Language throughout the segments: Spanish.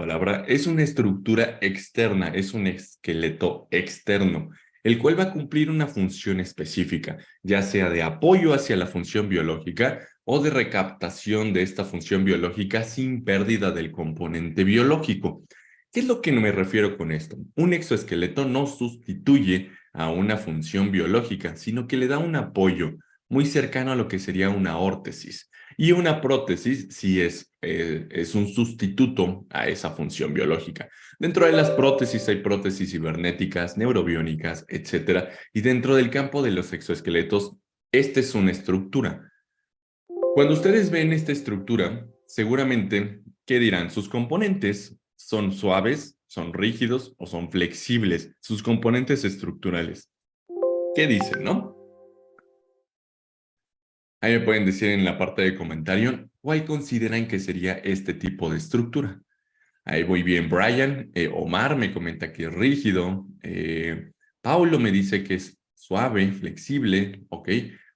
palabra, es una estructura externa, es un esqueleto externo, el cual va a cumplir una función específica, ya sea de apoyo hacia la función biológica o de recaptación de esta función biológica sin pérdida del componente biológico. ¿Qué es lo que me refiero con esto? Un exoesqueleto no sustituye a una función biológica, sino que le da un apoyo muy cercano a lo que sería una órtesis. Y una prótesis sí es un sustituto a esa función biológica. Dentro de las prótesis hay prótesis cibernéticas, neurobiónicas, etcétera. Y dentro del campo de los exoesqueletos, esta es una estructura. Cuando ustedes ven esta estructura, seguramente, ¿qué dirán? Sus componentes son suaves, son rígidos o son flexibles, sus componentes estructurales. ¿Qué dicen, no? Ahí me pueden decir en la parte de comentario cuál consideran que sería este tipo de estructura. Ahí voy bien, Brian. Omar me comenta que es rígido. Paulo me dice que es suave, flexible. Ok.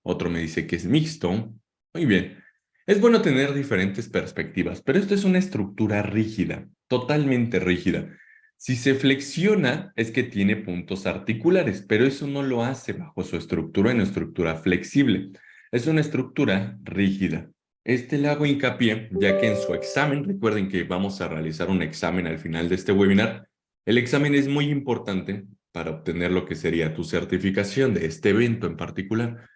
Otro me dice que es mixto. Muy bien. Es bueno tener diferentes perspectivas, pero esto es una estructura rígida, totalmente rígida. Si se flexiona, es que tiene puntos articulares, pero eso no lo hace bajo su estructura en estructura flexible. Es una estructura rígida. Este le hago hincapié, ya que en su examen, recuerden que vamos a realizar un examen al final de este webinar. El examen es muy importante para obtener lo que sería tu certificación de este evento en particular.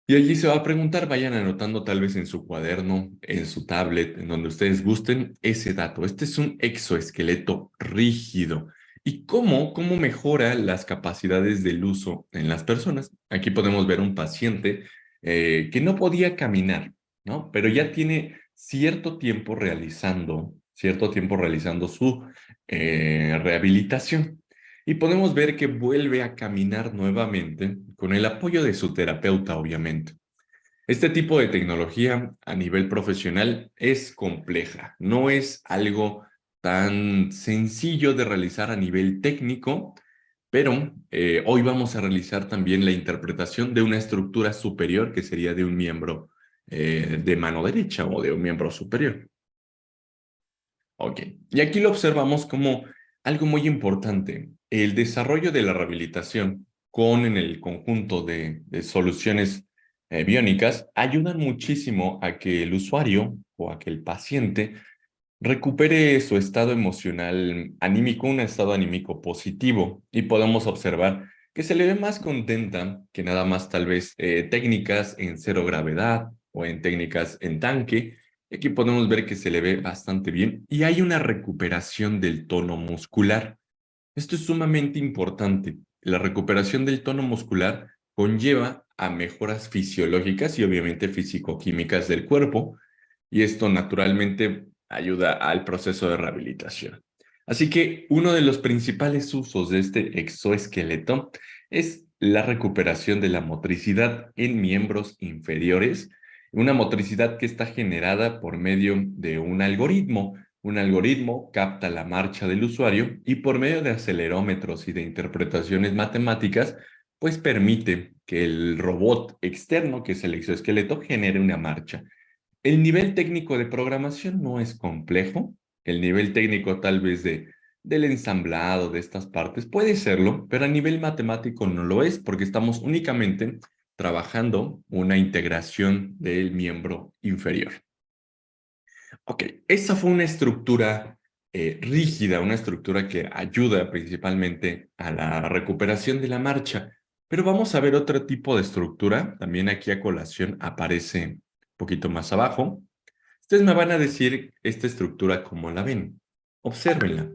Y allí se va a preguntar, vayan anotando tal vez en su cuaderno, en su tablet, en donde ustedes gusten ese dato. Este es un exoesqueleto rígido. ¿Y cómo mejora las capacidades del uso en las personas? Aquí podemos ver un paciente que no podía caminar, ¿no? Pero ya tiene cierto tiempo realizando su rehabilitación. Y podemos ver que vuelve a caminar nuevamente con el apoyo de su terapeuta, obviamente. Este tipo de tecnología a nivel profesional es compleja, no es algo tan sencillo de realizar a nivel técnico, pero hoy vamos a realizar también la interpretación de una estructura superior que sería de un miembro de mano derecha o de un miembro superior. Ok, y aquí lo observamos como algo muy importante, el desarrollo de la rehabilitación con en el conjunto de soluciones biónicas ayudan muchísimo a que el usuario o a que el paciente recupere su estado emocional anímico, un estado anímico positivo y podemos observar que se le ve más contenta que nada más tal vez técnicas en cero gravedad o en técnicas en tanque. Aquí podemos ver que se le ve bastante bien y hay una recuperación del tono muscular. Esto es sumamente importante. La recuperación del tono muscular conlleva a mejoras fisiológicas y obviamente físico-químicas del cuerpo, y esto naturalmente ayuda al proceso de rehabilitación. Así que uno de los principales usos de este exoesqueleto es la recuperación de la motricidad en miembros inferiores, una motricidad que está generada por medio de un algoritmo. Un algoritmo capta la marcha del usuario y por medio de acelerómetros y de interpretaciones matemáticas, pues permite que el robot externo, que es el exoesqueleto, genere una marcha. El nivel técnico de programación no es complejo. El nivel técnico tal vez del ensamblado de estas partes puede serlo, pero a nivel matemático no lo es porque estamos únicamente trabajando una integración del miembro inferior. Ok, esa fue una estructura rígida, una estructura que ayuda principalmente a la recuperación de la marcha. Pero vamos a ver otro tipo de estructura. También aquí a colación aparece un poquito más abajo. Ustedes me van a decir esta estructura cómo la ven. Obsérvenla.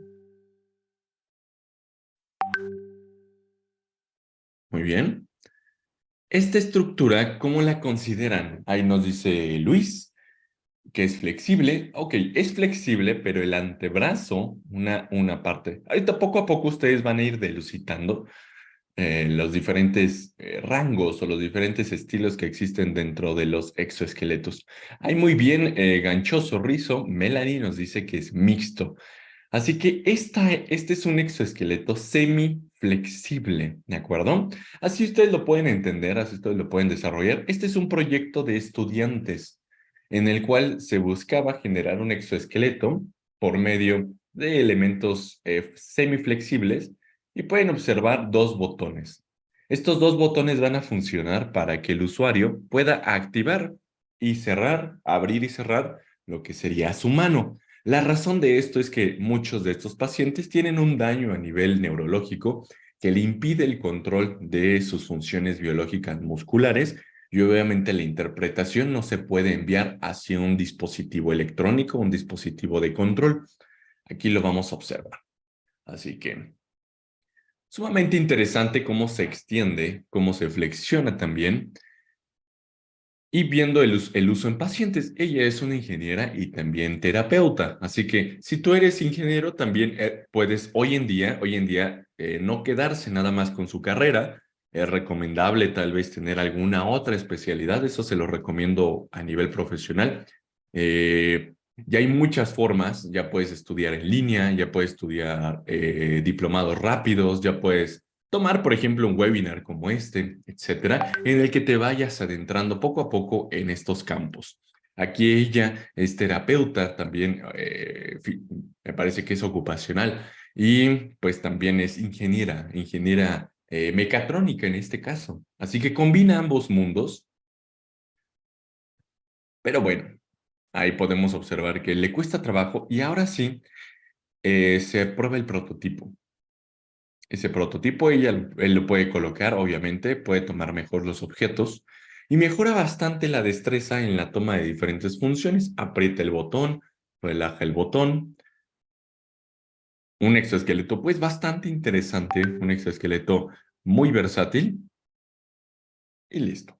Muy bien. Esta estructura, ¿cómo la consideran? Ahí nos dice Luis, que es flexible. Ok, es flexible, pero el antebrazo, una parte. Ahorita poco a poco ustedes van a ir delucidando los diferentes rangos o los diferentes estilos que existen dentro de los exoesqueletos. Hay muy bien, Ganchoso Rizo, Melanie nos dice que es mixto. Así que este es un exoesqueleto semiflexible, ¿de acuerdo? Así ustedes lo pueden entender, así ustedes lo pueden desarrollar. Este es un proyecto de estudiantes en el cual se buscaba generar un exoesqueleto por medio de elementos semiflexibles y pueden observar dos botones. Estos dos botones van a funcionar para que el usuario pueda activar y cerrar, abrir y cerrar lo que sería su mano. La razón de esto es que muchos de estos pacientes tienen un daño a nivel neurológico que le impide el control de sus funciones biológicas musculares y obviamente la interpretación no se puede enviar hacia un dispositivo electrónico, un dispositivo de control. Aquí lo vamos a observar. Así que sumamente interesante cómo se extiende, cómo se flexiona también. Y viendo el uso en pacientes, ella es una ingeniera y también terapeuta. Así que si tú eres ingeniero, también puedes hoy en día no quedarse nada más con su carrera. Es recomendable tal vez tener alguna otra especialidad. Eso se lo recomiendo a nivel profesional. Ya hay muchas formas. Ya puedes estudiar en línea, ya puedes estudiar diplomados rápidos, ya puedes tomar, por ejemplo, un webinar como este, etcétera, en el que te vayas adentrando poco a poco en estos campos. Aquí ella es terapeuta, también me parece que es ocupacional y pues también es ingeniera mecatrónica en este caso. Así que combina ambos mundos, pero bueno, ahí podemos observar que le cuesta trabajo y ahora sí se prueba el prototipo. Ese prototipo él lo puede colocar, obviamente, puede tomar mejor los objetos y mejora bastante la destreza en la toma de diferentes funciones. Aprieta el botón, relaja el botón. Un exoesqueleto, pues bastante interesante, un exoesqueleto muy versátil y listo.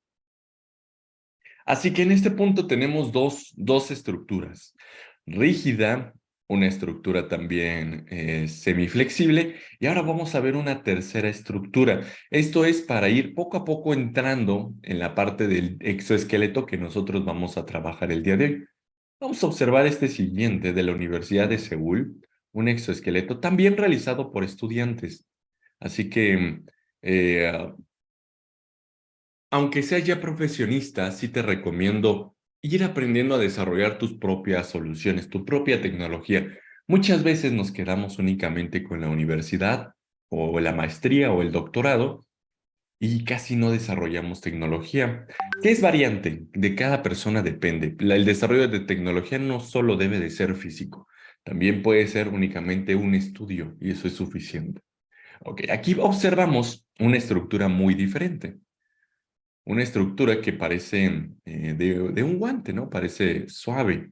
Así que en este punto tenemos dos estructuras. Rígida, una estructura también semiflexible, y ahora vamos a ver una tercera estructura. Esto es para ir poco a poco entrando en la parte del exoesqueleto que nosotros vamos a trabajar el día de hoy. Vamos a observar este siguiente de la Universidad de Seúl, un exoesqueleto también realizado por estudiantes. Así que eh, aunque seas ya profesionista, sí te recomiendo ir aprendiendo a desarrollar tus propias soluciones, tu propia tecnología. Muchas veces nos quedamos únicamente con la universidad o la maestría o el doctorado y casi no desarrollamos tecnología, que es variante, de cada persona depende. El desarrollo de tecnología no solo debe de ser físico, también puede ser únicamente un estudio y eso es suficiente. Ok, aquí observamos una estructura muy diferente. Una estructura que parece de un guante, ¿no? Parece suave.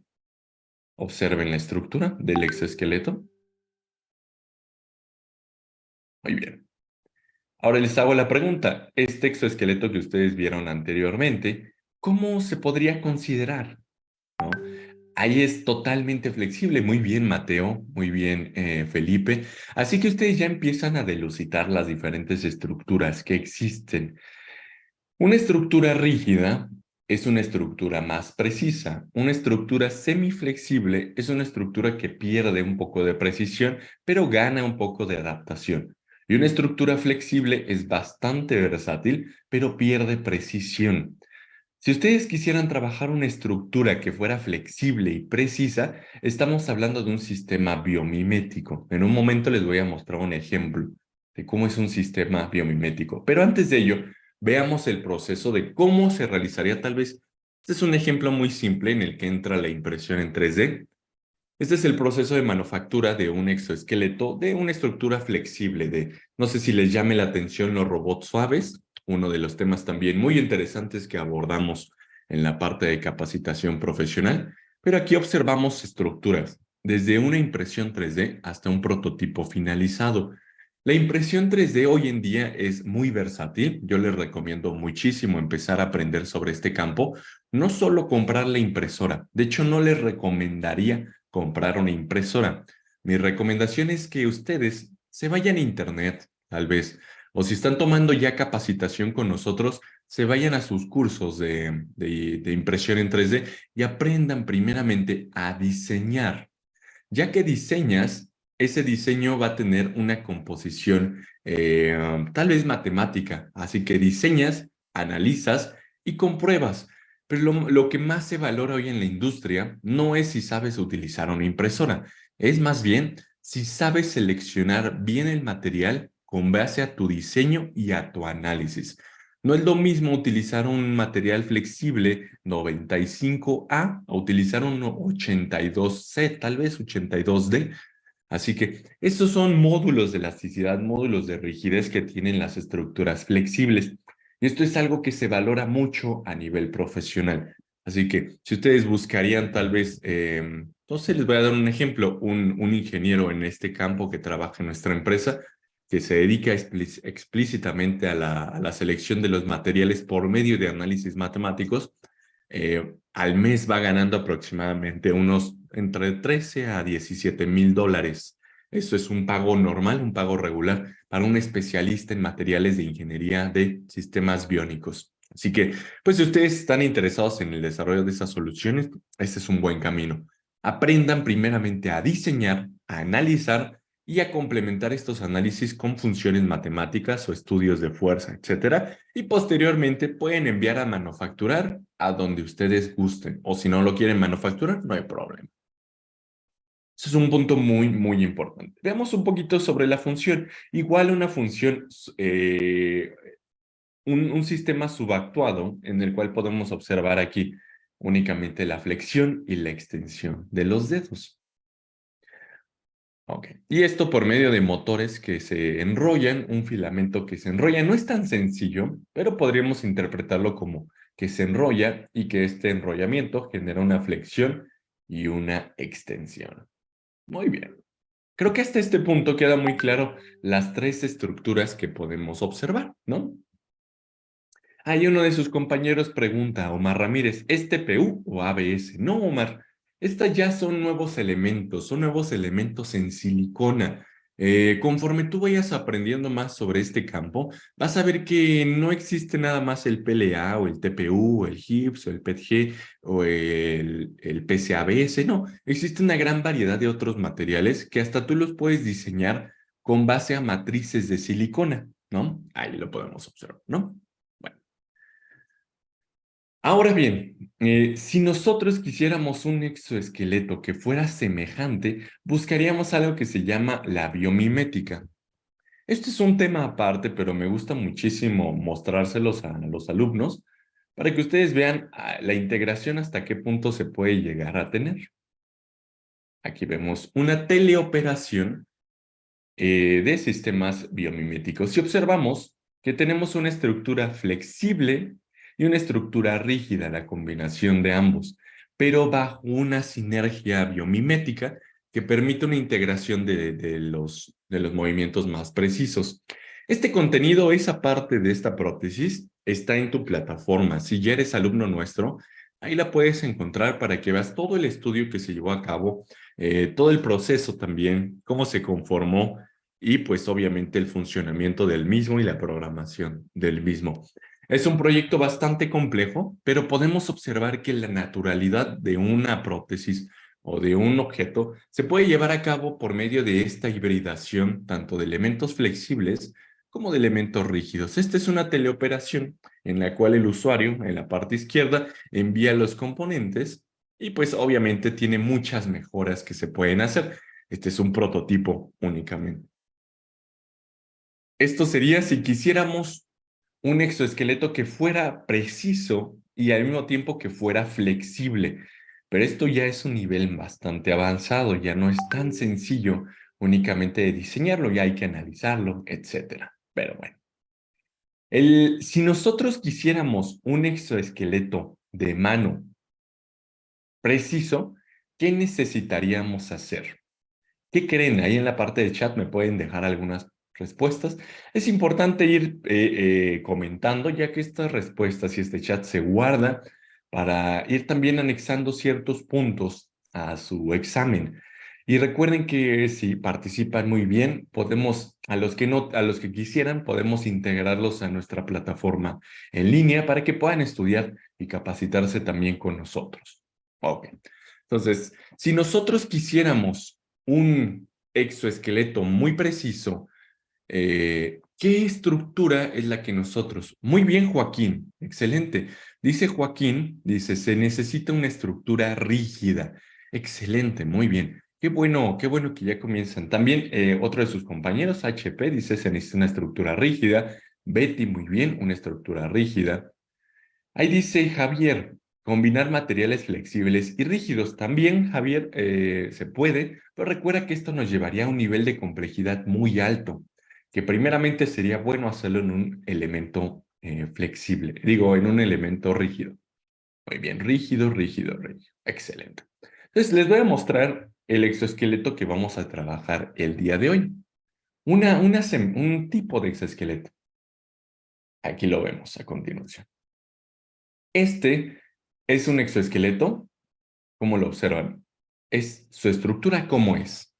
Observen la estructura del exoesqueleto. Muy bien. Ahora les hago la pregunta. Este exoesqueleto que ustedes vieron anteriormente, ¿cómo se podría considerar? ¿No? Ahí es totalmente flexible. Muy bien, Mateo. Muy bien, Felipe. Así que ustedes ya empiezan a dilucidar las diferentes estructuras que existen. Una estructura rígida es una estructura más precisa. Una estructura semiflexible es una estructura que pierde un poco de precisión, pero gana un poco de adaptación. Y una estructura flexible es bastante versátil, pero pierde precisión. Si ustedes quisieran trabajar una estructura que fuera flexible y precisa, estamos hablando de un sistema biomimético. En un momento les voy a mostrar un ejemplo de cómo es un sistema biomimético. Pero antes de ello, veamos el proceso de cómo se realizaría tal vez. Este es un ejemplo muy simple en el que entra la impresión en 3D. Este es el proceso de manufactura de un exoesqueleto, de una estructura flexible, no sé si les llame la atención los robots suaves, uno de los temas también muy interesantes que abordamos en la parte de capacitación profesional, pero aquí observamos estructuras, desde una impresión 3D hasta un prototipo finalizado. La impresión 3D hoy en día es muy versátil, yo les recomiendo muchísimo empezar a aprender sobre este campo, no solo comprar la impresora, de hecho no les recomendaría comprar una impresora. Mi recomendación es que ustedes se vayan a internet, tal vez, o si están tomando ya capacitación con nosotros, se vayan a sus cursos de impresión en 3D y aprendan primeramente a diseñar. Ya que diseñas, ese diseño va a tener una composición tal vez matemática. Así que diseñas, analizas y compruebas. Pero lo que más se valora hoy en la industria no es si sabes utilizar una impresora, Es más bien si sabes seleccionar bien el material con base a tu diseño y a tu análisis. No es lo mismo utilizar un material flexible 95A a utilizar un 82C, tal vez 82D. Así que estos son módulos de elasticidad, módulos de rigidez que tienen las estructuras flexibles. Y esto es algo que se valora mucho a nivel profesional. Así que si ustedes buscarían tal vez, entonces les voy a dar un ejemplo, un ingeniero en este campo que trabaja en nuestra empresa, que se dedica explícitamente a la selección de los materiales por medio de análisis matemáticos, al mes va ganando aproximadamente unos entre 13 a 17,000 dólares. Eso es un pago normal, un pago regular para un especialista en materiales de ingeniería de sistemas biónicos. Así que, pues si ustedes están interesados en el desarrollo de esas soluciones, este es un buen camino. Aprendan primeramente a diseñar, a analizar y a complementar estos análisis con funciones matemáticas o estudios de fuerza, etcétera, y posteriormente pueden enviar a manufacturar a donde ustedes gusten, o si no lo quieren manufacturar, no hay problema. Eso es un punto muy, muy importante. Veamos un poquito sobre la función. Igual una función, un sistema subactuado en el cual podemos observar aquí únicamente la flexión y la extensión de los dedos. Ok. Y esto por medio de motores que se enrollan, un filamento que se enrolla. No es tan sencillo, pero podríamos interpretarlo como que se enrolla y que este enrollamiento genera una flexión y una extensión. Muy bien. Creo que hasta este punto queda muy claro las tres estructuras que podemos observar, ¿no? Ahí uno de sus compañeros pregunta a Omar Ramírez, ¿es TPU o ABS? No, Omar, estas ya son nuevos elementos en silicona. Conforme tú vayas aprendiendo más sobre este campo, vas a ver que no existe nada más el PLA o el TPU, o el HIPS o el PETG o el PCABS, no, existe una gran variedad de otros materiales que hasta tú los puedes diseñar con base a matrices de silicona, ¿no? Ahí lo podemos observar, ¿no? Bueno. Ahora bien, si nosotros quisiéramos un exoesqueleto que fuera semejante, buscaríamos algo que se llama la biomimética. Este es un tema aparte, pero me gusta muchísimo mostrárselos a los alumnos para que ustedes vean la integración hasta qué punto se puede llegar a tener. Aquí vemos una teleoperación de sistemas biomiméticos. Si observamos que tenemos una estructura flexible y una estructura rígida, la combinación de ambos, pero bajo una sinergia biomimética que permite una integración de los movimientos más precisos. Este contenido, esa parte de esta prótesis, está en tu plataforma. Si ya eres alumno nuestro, ahí la puedes encontrar para que veas todo el estudio que se llevó a cabo, todo el proceso también, cómo se conformó y pues obviamente el funcionamiento del mismo y la programación del mismo. Es un proyecto bastante complejo, pero podemos observar que la naturalidad de una prótesis o de un objeto se puede llevar a cabo por medio de esta hibridación tanto de elementos flexibles como de elementos rígidos. Esta es una teleoperación en la cual el usuario en la parte izquierda envía los componentes y pues obviamente tiene muchas mejoras que se pueden hacer. Este es un prototipo únicamente. Esto sería si quisiéramos un exoesqueleto que fuera preciso y al mismo tiempo que fuera flexible. Pero esto ya es un nivel bastante avanzado, ya no es tan sencillo únicamente de diseñarlo, ya hay que analizarlo, etcétera. Pero bueno, si nosotros quisiéramos un exoesqueleto de mano preciso, ¿qué necesitaríamos hacer? ¿Qué creen? Ahí en la parte de chat me pueden dejar algunas respuestas. Es importante ir comentando, ya que estas respuestas y este chat se guarda para ir también anexando ciertos puntos a su examen. Y recuerden que si participan muy bien, podemos, a los que no, a los que quisieran, podemos integrarlos a nuestra plataforma en línea para que puedan estudiar y capacitarse también con nosotros. Ok. Entonces, si nosotros quisiéramos un exoesqueleto muy preciso, ¿qué estructura es la que nosotros? Muy bien, Joaquín, excelente. Dice Joaquín, dice, se necesita una estructura rígida. Excelente, muy bien. qué bueno que ya comienzan. También otro de sus compañeros, HP, dice se necesita una estructura rígida. Betty, muy bien, una estructura rígida. Ahí dice Javier, combinar materiales flexibles y rígidos. También, Javier, se puede, pero recuerda que esto nos llevaría a un nivel de complejidad muy alto, que primeramente sería bueno hacerlo en un elemento flexible, digo, en un elemento rígido. Muy bien, rígido, rígido, rígido. Excelente. Entonces, les voy a mostrar el exoesqueleto que vamos a trabajar el día de hoy. Un tipo de exoesqueleto. Aquí lo vemos a continuación. Este es un exoesqueleto. ¿Cómo lo observan? Es su estructura, ¿cómo es?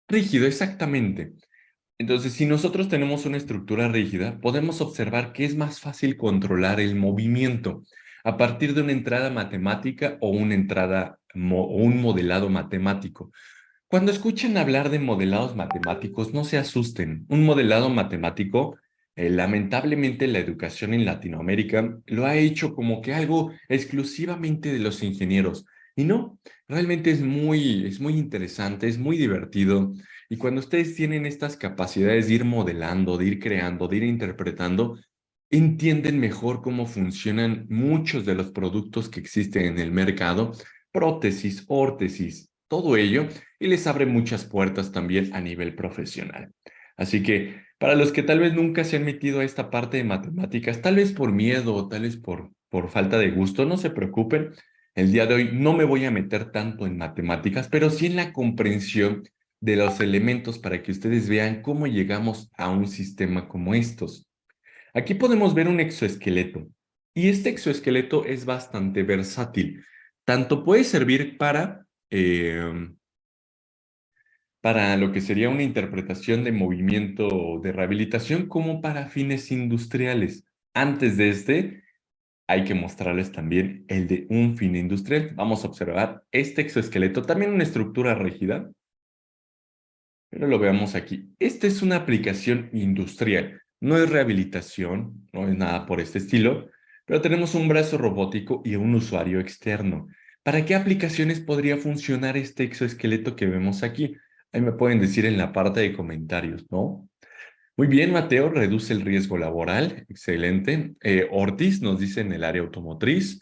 Rígido, exactamente. Entonces, si nosotros tenemos una estructura rígida, podemos observar que es más fácil controlar el movimiento a partir de una entrada matemática o una entrada o un modelado matemático. Cuando escuchen hablar de modelados matemáticos, no se asusten. Un modelado matemático, lamentablemente la educación en Latinoamérica lo ha hecho como que algo exclusivamente de los ingenieros. Y no, realmente es muy interesante, es muy divertido. Y cuando ustedes tienen estas capacidades de ir modelando, de ir creando, de ir interpretando, entienden mejor cómo funcionan muchos de los productos que existen en el mercado, prótesis, órtesis, todo ello, y les abre muchas puertas también a nivel profesional. Así que para los que tal vez nunca se han metido a esta parte de matemáticas, tal vez por miedo o tal vez por falta de gusto, no se preocupen. El día de hoy no me voy a meter tanto en matemáticas, pero sí en la comprensión de los elementos para que ustedes vean cómo llegamos a un sistema como estos. Aquí podemos ver un exoesqueleto y este exoesqueleto es bastante versátil. Tanto puede servir para lo que sería una interpretación de movimiento de rehabilitación como para fines industriales. Antes de este, hay que mostrarles también el de un fin industrial. Vamos a observar este exoesqueleto, también una estructura rígida, pero lo veamos aquí. Esta es una aplicación industrial. No es rehabilitación, no es nada por este estilo, pero tenemos un brazo robótico y un usuario externo. ¿Para qué aplicaciones podría funcionar este exoesqueleto que vemos aquí? Ahí me pueden decir en la parte de comentarios, ¿no? Muy bien, Mateo, reduce el riesgo laboral. Excelente. Ortiz nos dice en el área automotriz.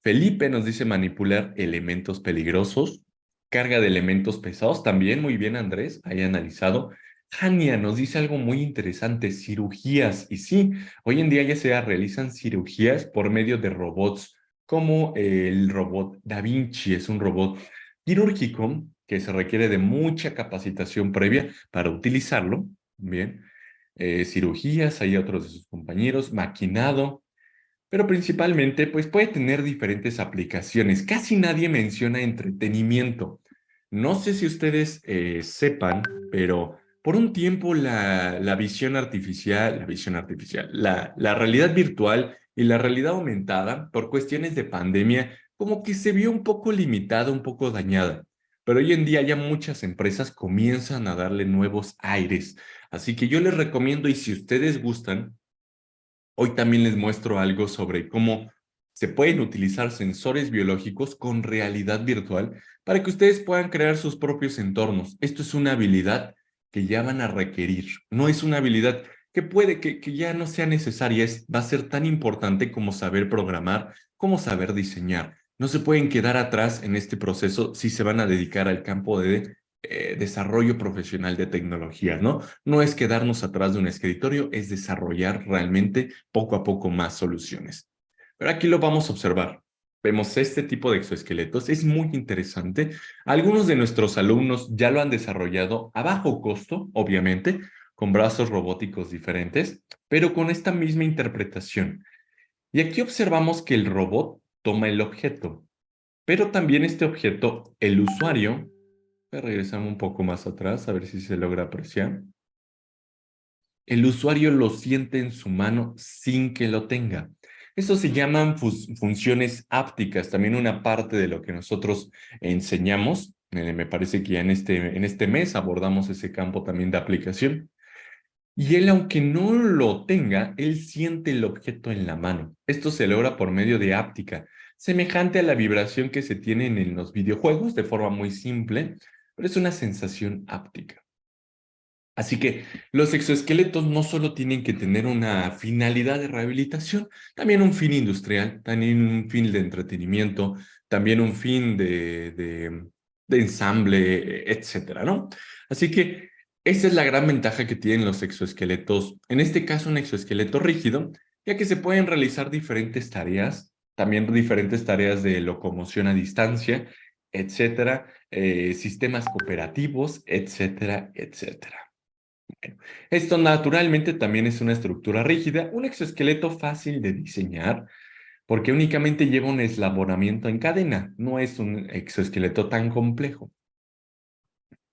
Felipe nos dice manipular elementos peligrosos. Carga de elementos pesados. También muy bien, Andrés. Ahí analizado. Jania nos dice algo muy interesante, cirugías. Y sí, hoy en día ya se realizan cirugías por medio de robots, como el robot Da Vinci. Es un robot quirúrgico que se requiere de mucha capacitación previa para utilizarlo. Bien. Cirugías, hay otros de sus compañeros, maquinado, pero principalmente pues puede tener diferentes aplicaciones. Casi nadie menciona entretenimiento. No sé si ustedes sepan, pero por un tiempo la realidad virtual y la realidad aumentada, por cuestiones de pandemia, como que se vio un poco limitada, un poco dañada. Pero hoy en día ya muchas empresas comienzan a darle nuevos aires. Así que yo les recomiendo, y si ustedes gustan, hoy también les muestro algo sobre cómo se pueden utilizar sensores biológicos con realidad virtual para que ustedes puedan crear sus propios entornos. Esto es una habilidad que ya van a requerir. No es una habilidad que puede que ya no sea necesaria. Va a ser tan importante como saber programar, como saber diseñar. No se pueden quedar atrás en este proceso si se van a dedicar al campo de desarrollo profesional de tecnología, ¿no? No es quedarnos atrás de un escritorio, es desarrollar realmente poco a poco más soluciones. Pero aquí lo vamos a observar. Vemos este tipo de exoesqueletos, es muy interesante. Algunos de nuestros alumnos ya lo han desarrollado a bajo costo, obviamente, con brazos robóticos diferentes, pero con esta misma interpretación. Y aquí observamos que el robot toma el objeto, pero también este objeto, el usuario, regresamos un poco más atrás a ver si se logra apreciar. El usuario lo siente en su mano sin que lo tenga. Eso se llaman funciones ápticas, también una parte de lo que nosotros enseñamos. Me parece que ya en este mes abordamos ese campo también de aplicación. Y él, aunque no lo tenga, él siente el objeto en la mano. Esto se logra por medio de áptica. semejante a la vibración que se tiene en los videojuegos de forma muy simple, pero es una sensación áptica. Así que los exoesqueletos no solo tienen que tener una finalidad de rehabilitación, también un fin industrial, también un fin de entretenimiento, también un fin de ensamble, etcétera, ¿no? Así que esa es la gran ventaja que tienen los exoesqueletos, en este caso un exoesqueleto rígido, ya que se pueden realizar diferentes tareas, también diferentes tareas de locomoción a distancia, etcétera, sistemas cooperativos, etcétera, etcétera. Esto naturalmente también es una estructura rígida, un exoesqueleto fácil de diseñar, porque únicamente lleva un eslabonamiento en cadena, no es un exoesqueleto tan complejo.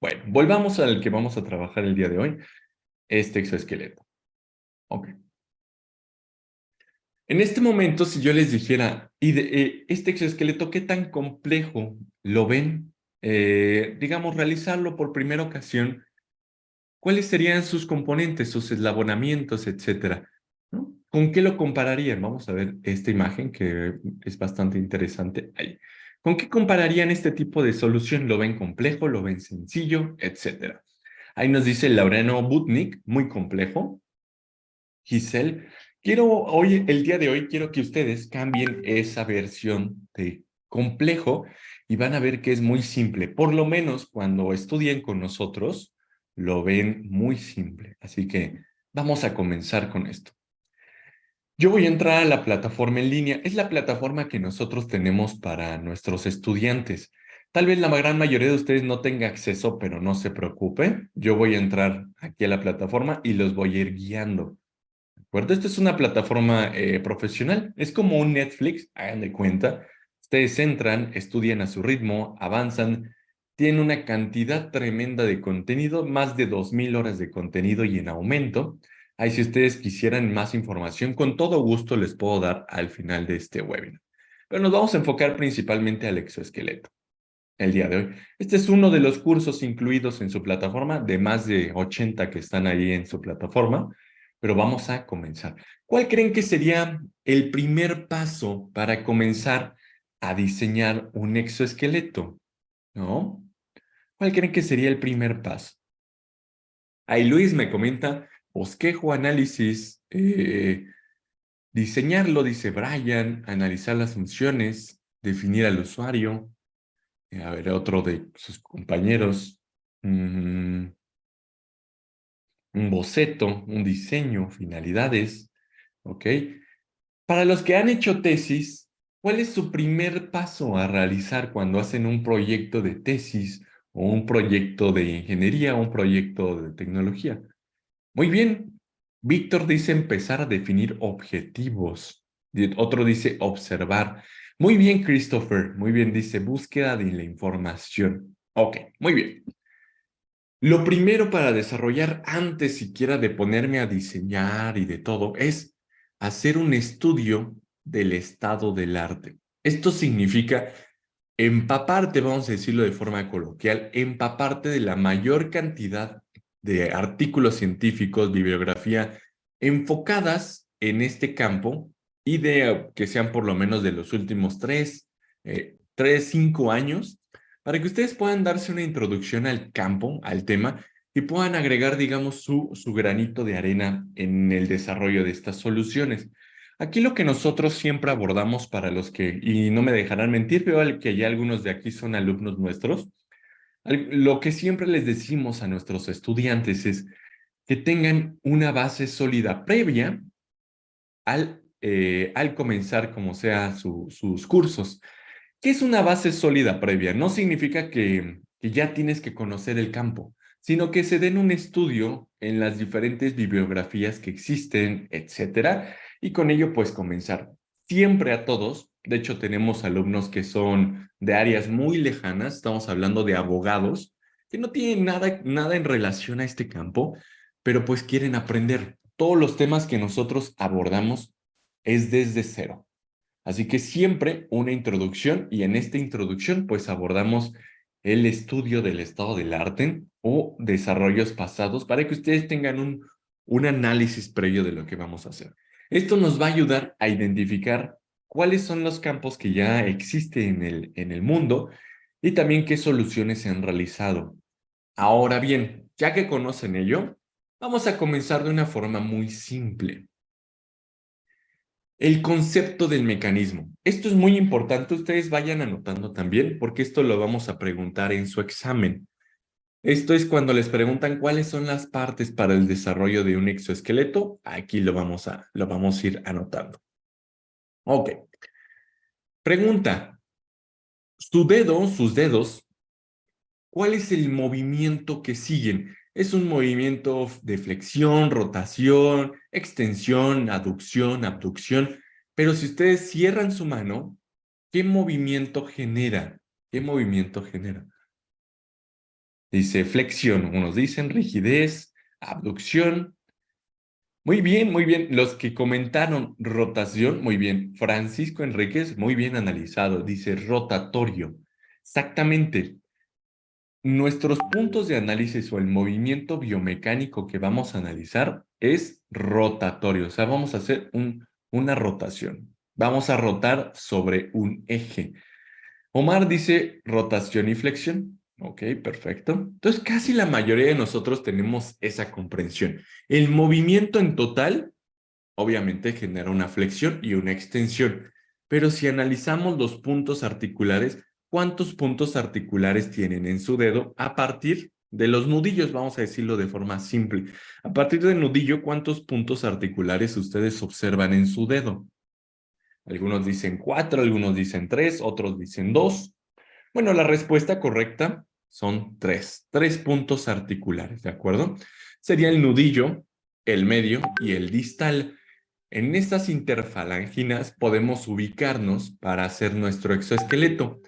Bueno, volvamos al que vamos a trabajar el día de hoy, este exoesqueleto. Ok. En este momento, si yo les dijera, este exoesqueleto, ¿qué tan complejo lo ven? Digamos, realizarlo por primera ocasión. ¿Cuáles serían sus componentes, sus eslabonamientos, etcétera? ¿No? ¿Con qué lo compararían? Vamos a ver esta imagen que es bastante interesante ahí. ¿Con qué compararían este tipo de solución? ¿Lo ven complejo? ¿Lo ven sencillo? Etcétera. Ahí nos dice Laureano Butnik, muy complejo. Giselle, el día de hoy quiero que ustedes cambien esa versión de complejo y van a ver que es muy simple. Por lo menos cuando estudien con nosotros, lo ven muy simple. Así que vamos a comenzar con esto. Yo voy a entrar a la plataforma en línea. Es la plataforma que nosotros tenemos para nuestros estudiantes. Tal vez la gran mayoría de ustedes no tenga acceso, pero no se preocupe. Yo voy a entrar aquí a la plataforma y los voy a ir guiando. ¿De acuerdo? Esta es una plataforma profesional. Es como un Netflix, hagan de cuenta. Ustedes entran, estudian a su ritmo, avanzan. Tienen una cantidad tremenda de contenido, más de 2000 horas de contenido y en aumento. Ahí si ustedes quisieran más información, con todo gusto les puedo dar al final de este webinar. Pero nos vamos a enfocar principalmente al exoesqueleto el día de hoy. Este es uno de los cursos incluidos en su plataforma, de más de 80 que están ahí en su plataforma, pero vamos a comenzar. ¿Cuál creen que sería el primer paso para comenzar a diseñar un exoesqueleto? ¿No? ¿Cuál creen que sería el primer paso? Ahí Luis me comenta, bosquejo, análisis, diseñarlo, dice Brian, analizar las funciones, definir al usuario. A ver, otro de sus compañeros. Un boceto, un diseño, finalidades. ¿Ok? Para los que han hecho tesis, ¿cuál es su primer paso a realizar cuando hacen un proyecto de tesis o un proyecto de ingeniería o un proyecto de tecnología? Muy bien. Víctor dice empezar a definir objetivos. Otro dice observar. Muy bien, Christopher. Muy bien, dice búsqueda de la información. Ok, muy bien. Lo primero para desarrollar antes siquiera de ponerme a diseñar y de todo es hacer un estudio del estado del arte. Esto significa empaparte, vamos a decirlo de forma coloquial, empaparte de la mayor cantidad de artículos científicos, bibliografía, enfocadas en este campo y de que sean por lo menos de los últimos 5 años, para que ustedes puedan darse una introducción al campo, al tema, y puedan agregar, digamos, su granito de arena en el desarrollo de estas soluciones. Aquí lo que nosotros siempre abordamos para los que, y no me dejarán mentir, veo que ya algunos de aquí son alumnos nuestros, lo que siempre les decimos a nuestros estudiantes es que tengan una base sólida previa al comenzar como sea sus cursos. ¿Qué es una base sólida previa? No significa que ya tienes que conocer el campo, sino que se den un estudio en las diferentes bibliografías que existen, etcétera, y con ello pues comenzar. Siempre a todos, de hecho tenemos alumnos que son de áreas muy lejanas, estamos hablando de abogados, que no tienen nada en relación a este campo, pero pues quieren aprender. Todos los temas que nosotros abordamos es desde cero. Así que siempre una introducción y en esta introducción pues abordamos el estudio del estado del arte o desarrollos pasados para que ustedes tengan un análisis previo de lo que vamos a hacer. Esto nos va a ayudar a identificar cuáles son los campos que ya existen en el mundo y también qué soluciones se han realizado. Ahora bien, ya que conocen ello, vamos a comenzar de una forma muy simple. El concepto del mecanismo. Esto es muy importante, ustedes vayan anotando también, porque esto lo vamos a preguntar en su examen. Esto es cuando les preguntan cuáles son las partes para el desarrollo de un exoesqueleto. Aquí lo vamos a ir anotando. Ok. Pregunta. Sus dedos, ¿cuál es el movimiento que siguen? Es un movimiento de flexión, rotación, extensión, aducción, abducción. Pero si ustedes cierran su mano, ¿qué movimiento genera? ¿Qué movimiento genera? Dice flexión, unos dicen rigidez, abducción. Muy bien, muy bien. Los que comentaron rotación, muy bien. Francisco Enríquez, muy bien analizado. Dice rotatorio. Exactamente. Nuestros puntos de análisis o el movimiento biomecánico que vamos a analizar es rotatorio. O sea, vamos a hacer una rotación. Vamos a rotar sobre un eje. Omar dice rotación y flexión. Ok, perfecto. Entonces, casi la mayoría de nosotros tenemos esa comprensión. El movimiento en total, obviamente, genera una flexión y una extensión. Pero si analizamos los puntos articulares, ¿cuántos puntos articulares tienen en su dedo a partir de los nudillos? Vamos a decirlo de forma simple. A partir del nudillo, ¿cuántos puntos articulares ustedes observan en su dedo? Algunos dicen 4, algunos dicen 3, otros dicen 2. Bueno, la respuesta correcta son 3. 3 puntos articulares, ¿de acuerdo? Sería el nudillo, el medio y el distal. En estas interfalanginas podemos ubicarnos para hacer nuestro exoesqueleto.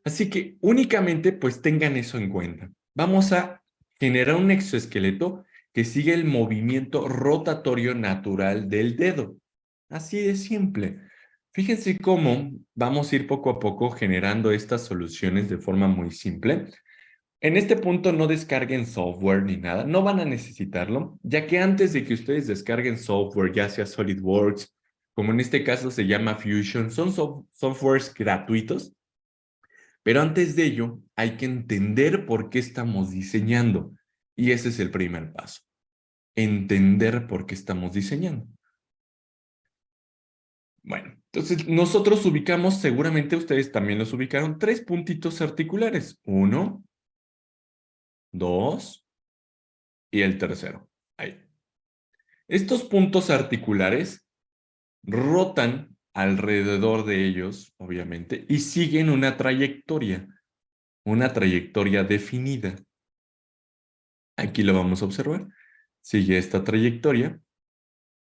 Así que únicamente pues tengan eso en cuenta. Vamos a generar un exoesqueleto que siga el movimiento rotatorio natural del dedo. Así de simple. Fíjense cómo vamos a ir poco a poco generando estas soluciones de forma muy simple. En este punto no descarguen software ni nada, no van a necesitarlo, ya que antes de que ustedes descarguen software, ya sea SolidWorks, como en este caso se llama Fusion, son softwares gratuitos, pero antes de ello hay que entender por qué estamos diseñando. Y ese es el primer paso, entender por qué estamos diseñando. Bueno, entonces nosotros ubicamos, seguramente ustedes también los ubicaron, 3 puntitos articulares. 1, 2 y el tercero. Ahí. Estos puntos articulares rotan alrededor de ellos, obviamente, y siguen una trayectoria definida. Aquí lo vamos a observar. Sigue esta trayectoria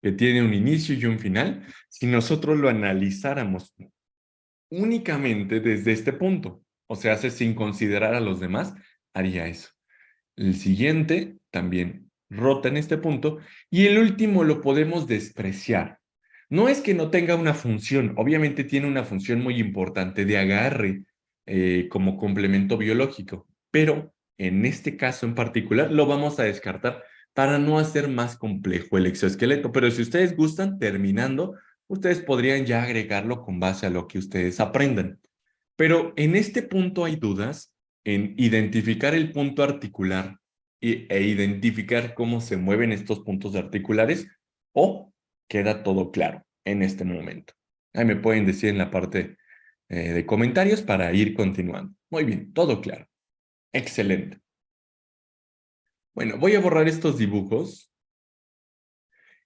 que tiene un inicio y un final. Si nosotros lo analizáramos únicamente desde este punto, o sea, sin considerar a los demás, haría eso. El siguiente también rota en este punto y el último lo podemos despreciar. No es que no tenga una función, obviamente tiene una función muy importante de agarre como complemento biológico, pero en este caso en particular lo vamos a descartar para no hacer más complejo el exoesqueleto. Pero si ustedes gustan, terminando, ustedes podrían ya agregarlo con base a lo que ustedes aprendan. Pero en este punto hay dudas en identificar el punto articular e identificar cómo se mueven estos puntos articulares, o queda todo claro en este momento. Ahí me pueden decir en la parte de comentarios para ir continuando. Muy bien, todo claro. Excelente. Bueno, voy a borrar estos dibujos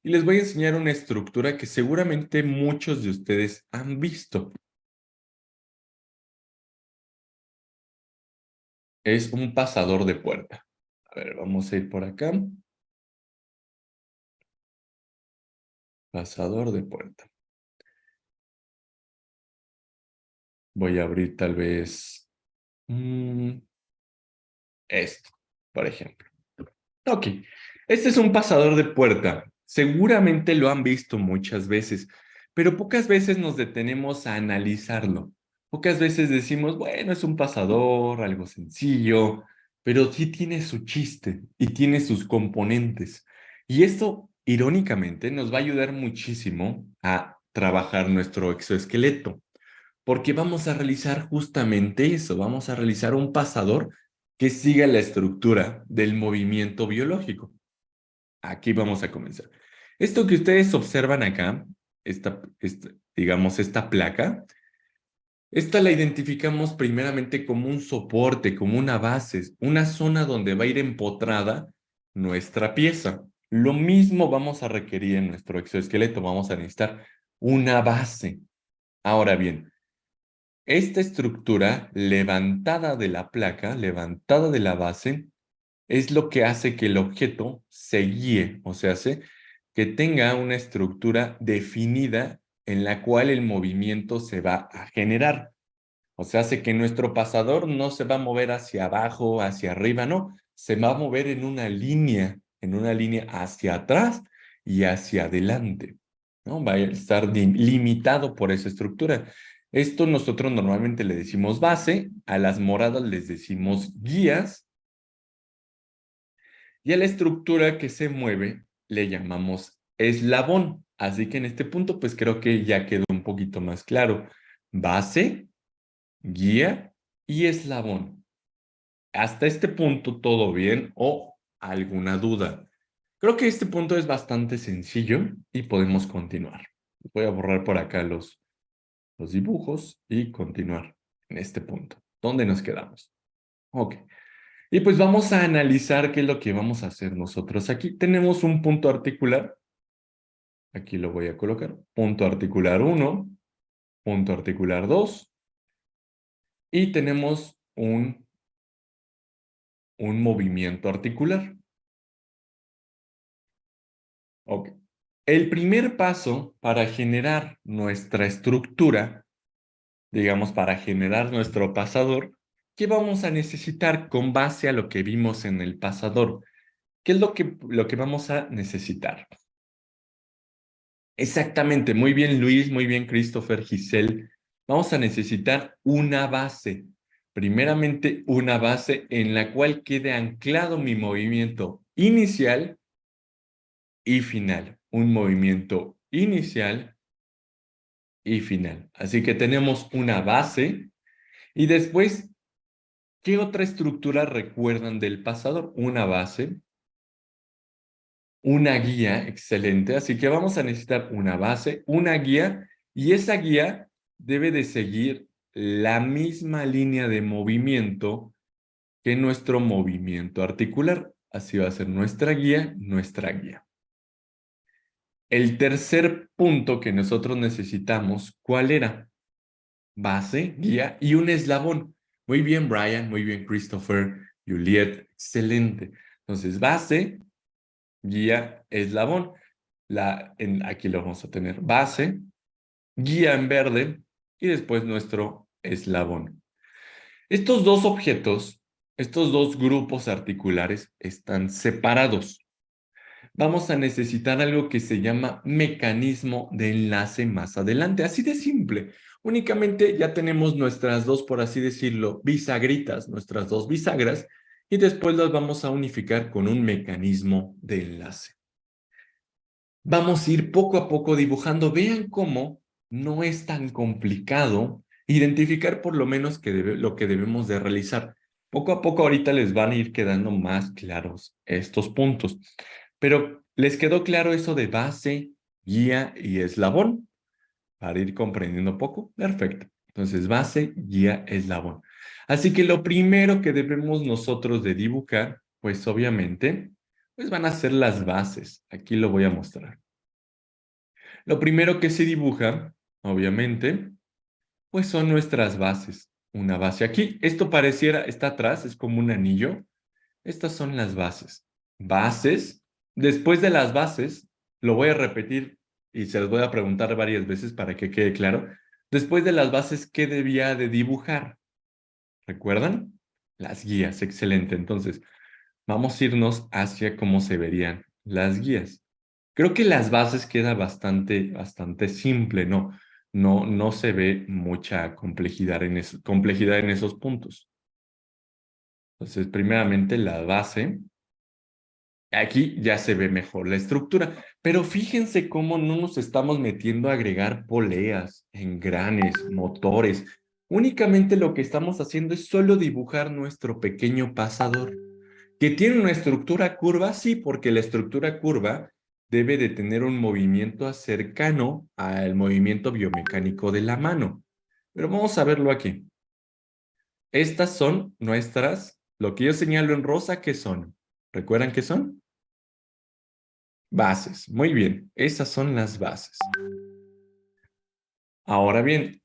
y les voy a enseñar una estructura que seguramente muchos de ustedes han visto. Es un pasador de puerta. A ver, vamos a ir por acá. Pasador de puerta. Voy a abrir tal vez esto, por ejemplo. Ok, este es un pasador de puerta. Seguramente lo han visto muchas veces, pero pocas veces nos detenemos a analizarlo. Pocas veces decimos, bueno, es un pasador, algo sencillo, pero sí tiene su chiste y tiene sus componentes. Y esto, irónicamente, nos va a ayudar muchísimo a trabajar nuestro exoesqueleto, porque vamos a realizar justamente eso, vamos a realizar un pasador que siga la estructura del movimiento biológico. Aquí vamos a comenzar. Esto que ustedes observan acá, digamos, esta placa, esta la identificamos primeramente como un soporte, como una base, una zona donde va a ir empotrada nuestra pieza. Lo mismo vamos a requerir en nuestro exoesqueleto, vamos a necesitar una base. Ahora bien, esta estructura levantada de la placa, levantada de la base, es lo que hace que el objeto se guíe, o sea, hace que tenga una estructura definida en la cual el movimiento se va a generar. O sea, hace que nuestro pasador no se va a mover hacia abajo, hacia arriba, no, se va a mover en una línea hacia atrás y hacia adelante, ¿no? Va a estar limitado por esa estructura. Esto nosotros normalmente le decimos base, a las moradas les decimos guías, y a la estructura que se mueve le llamamos eslabón. Así que en este punto, pues creo que ya quedó un poquito más claro. Base, guía y eslabón. Hasta este punto, ¿todo bien o alguna duda? Creo que este punto es bastante sencillo y podemos continuar. Voy a borrar por acá los dibujos y continuar en este punto. ¿Dónde nos quedamos? Ok. Y pues vamos a analizar qué es lo que vamos a hacer nosotros. Aquí tenemos un punto articular. Aquí lo voy a colocar. Punto articular 1, punto articular 2. Y tenemos un movimiento articular. Ok. El primer paso para generar nuestra estructura, digamos, para generar nuestro pasador, ¿qué vamos a necesitar con base a lo que vimos en el pasador? ¿Qué es lo que vamos a necesitar? Exactamente, muy bien Luis, muy bien Christopher, Giselle. Vamos a necesitar una base. Primeramente, una base en la cual quede anclado mi movimiento inicial y final. Un movimiento inicial y final. Así que tenemos una base y después, ¿qué otra estructura recuerdan del pasador? Una base, una guía, excelente. Así que vamos a necesitar una base, una guía, y esa guía debe de seguir la misma línea de movimiento que nuestro movimiento articular. Así va a ser nuestra guía, nuestra guía. El tercer punto que nosotros necesitamos, ¿cuál era? Base, guía y un eslabón. Muy bien, Brian, muy bien, Christopher, Juliet, excelente. Entonces, base, guía, eslabón. Aquí lo vamos a tener base, guía en verde y después nuestro eslabón. Estos dos objetos, estos dos grupos articulares están separados. Vamos a necesitar algo que se llama mecanismo de enlace más adelante. Así de simple. Únicamente ya tenemos nuestras dos, por así decirlo, bisagritas, nuestras dos bisagras, y después las vamos a unificar con un mecanismo de enlace. Vamos a ir poco a poco dibujando. Vean cómo no es tan complicado identificar por lo menos lo que debemos de realizar. Poco a poco ahorita les van a ir quedando más claros estos puntos. Pero ¿les quedó claro eso de base, guía y eslabón? Para ir comprendiendo poco. Perfecto. Entonces, base, guía, eslabón. Así que lo primero que debemos nosotros de dibujar, pues obviamente, pues van a ser las bases. Aquí lo voy a mostrar. Lo primero que se dibuja, obviamente, pues son nuestras bases. Una base aquí. Esto pareciera, está atrás, es como un anillo. Estas son las bases. Bases. Después de las bases, lo voy a repetir y se los voy a preguntar varias veces para que quede claro. Después de las bases, ¿qué debía de dibujar? ¿Recuerdan? Las guías, excelente. Entonces, vamos a irnos hacia cómo se verían las guías. Creo que las bases queda bastante simple, ¿no? No se ve mucha complejidad complejidad en esos puntos. Entonces, primeramente la base. Aquí ya se ve mejor la estructura. Pero fíjense cómo no nos estamos metiendo a agregar poleas, engranes, motores. Únicamente lo que estamos haciendo es solo dibujar nuestro pequeño pasador. ¿Que tiene una estructura curva? Sí, porque la estructura curva debe de tener un movimiento cercano al movimiento biomecánico de la mano. Pero vamos a verlo aquí. Estas son nuestras, lo que yo señalo en rosa, ¿qué son? ¿Recuerdan qué son? Bases. Muy bien, esas son las bases. Ahora bien,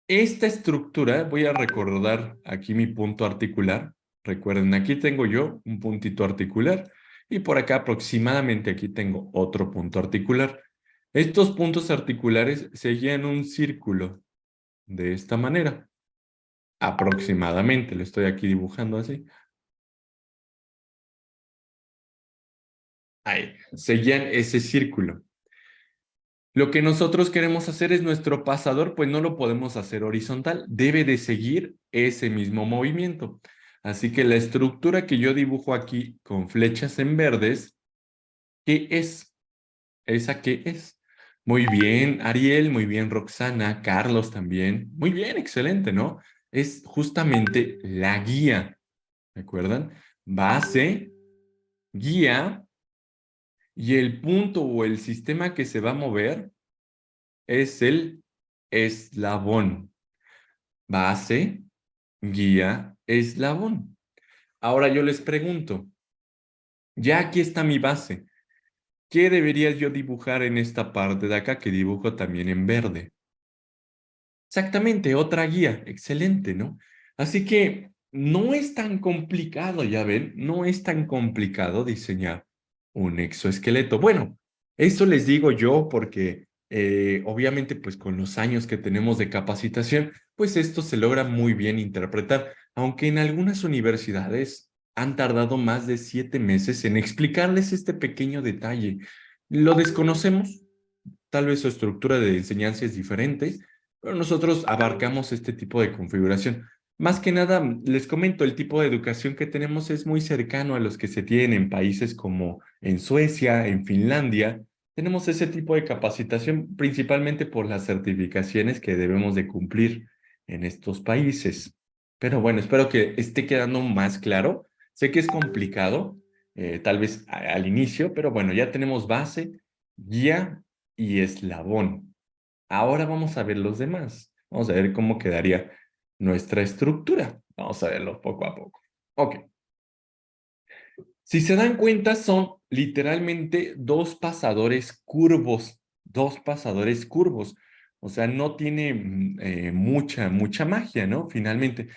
esta estructura, voy a recordar aquí mi punto articular. Recuerden, aquí tengo yo un puntito articular y por acá aproximadamente aquí tengo otro punto articular. Estos puntos articulares seguían un círculo de esta manera. Aproximadamente, lo estoy aquí dibujando así. Ahí, seguían ese círculo. Lo que nosotros queremos hacer es nuestro pasador, pues no lo podemos hacer horizontal, debe de seguir ese mismo movimiento. Así que la estructura que yo dibujo aquí con flechas en verdes, ¿qué es? ¿Esa qué es? Muy bien, Ariel, muy bien, Roxana, Carlos también. Muy bien, excelente, ¿no? Es justamente la guía, ¿recuerdan? Base, guía, y el punto o el sistema que se va a mover es el eslabón. Base, guía, eslabón. Ahora yo les pregunto, ya aquí está mi base. ¿Qué debería yo dibujar en esta parte de acá que dibujo también en verde? Exactamente, otra guía. Excelente, ¿no? Así que no es tan complicado, ya ven, no es tan complicado diseñar un exoesqueleto. Bueno, eso les digo yo porque obviamente pues con los años que tenemos de capacitación, pues esto se logra muy bien interpretar, aunque en algunas universidades han tardado más de 7 meses en explicarles este pequeño detalle. Lo desconocemos, tal vez su estructura de enseñanza es diferente, pero nosotros abarcamos este tipo de configuración. Más que nada, les comento, el tipo de educación que tenemos es muy cercano a los que se tienen en países como en Suecia, en Finlandia. Tenemos ese tipo de capacitación principalmente por las certificaciones que debemos de cumplir en estos países. Pero bueno, espero que esté quedando más claro. Sé que es complicado, tal vez al inicio, pero bueno, ya tenemos base, guía y eslabón. Ahora vamos a ver los demás. Vamos a ver cómo quedaría nuestra estructura. Vamos a verlo poco a poco. Ok. Si se dan cuenta, son literalmente dos pasadores curvos. Dos pasadores curvos. O sea, no tiene mucha magia, ¿no? Finalmente.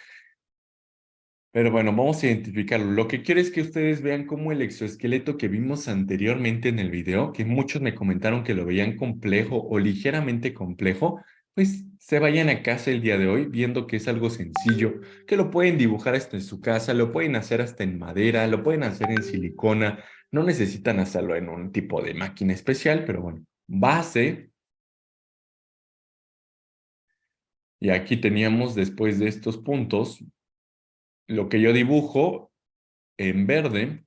Pero bueno, vamos a identificarlo. Lo que quiero es que ustedes vean cómo el exoesqueleto que vimos anteriormente en el video, que muchos me comentaron que lo veían complejo o ligeramente complejo, pues se vayan a casa el día de hoy viendo que es algo sencillo, que lo pueden dibujar hasta en su casa, lo pueden hacer hasta en madera, lo pueden hacer en silicona, no necesitan hacerlo en un tipo de máquina especial, pero bueno, base. Y aquí teníamos después de estos puntos, lo que yo dibujo en verde.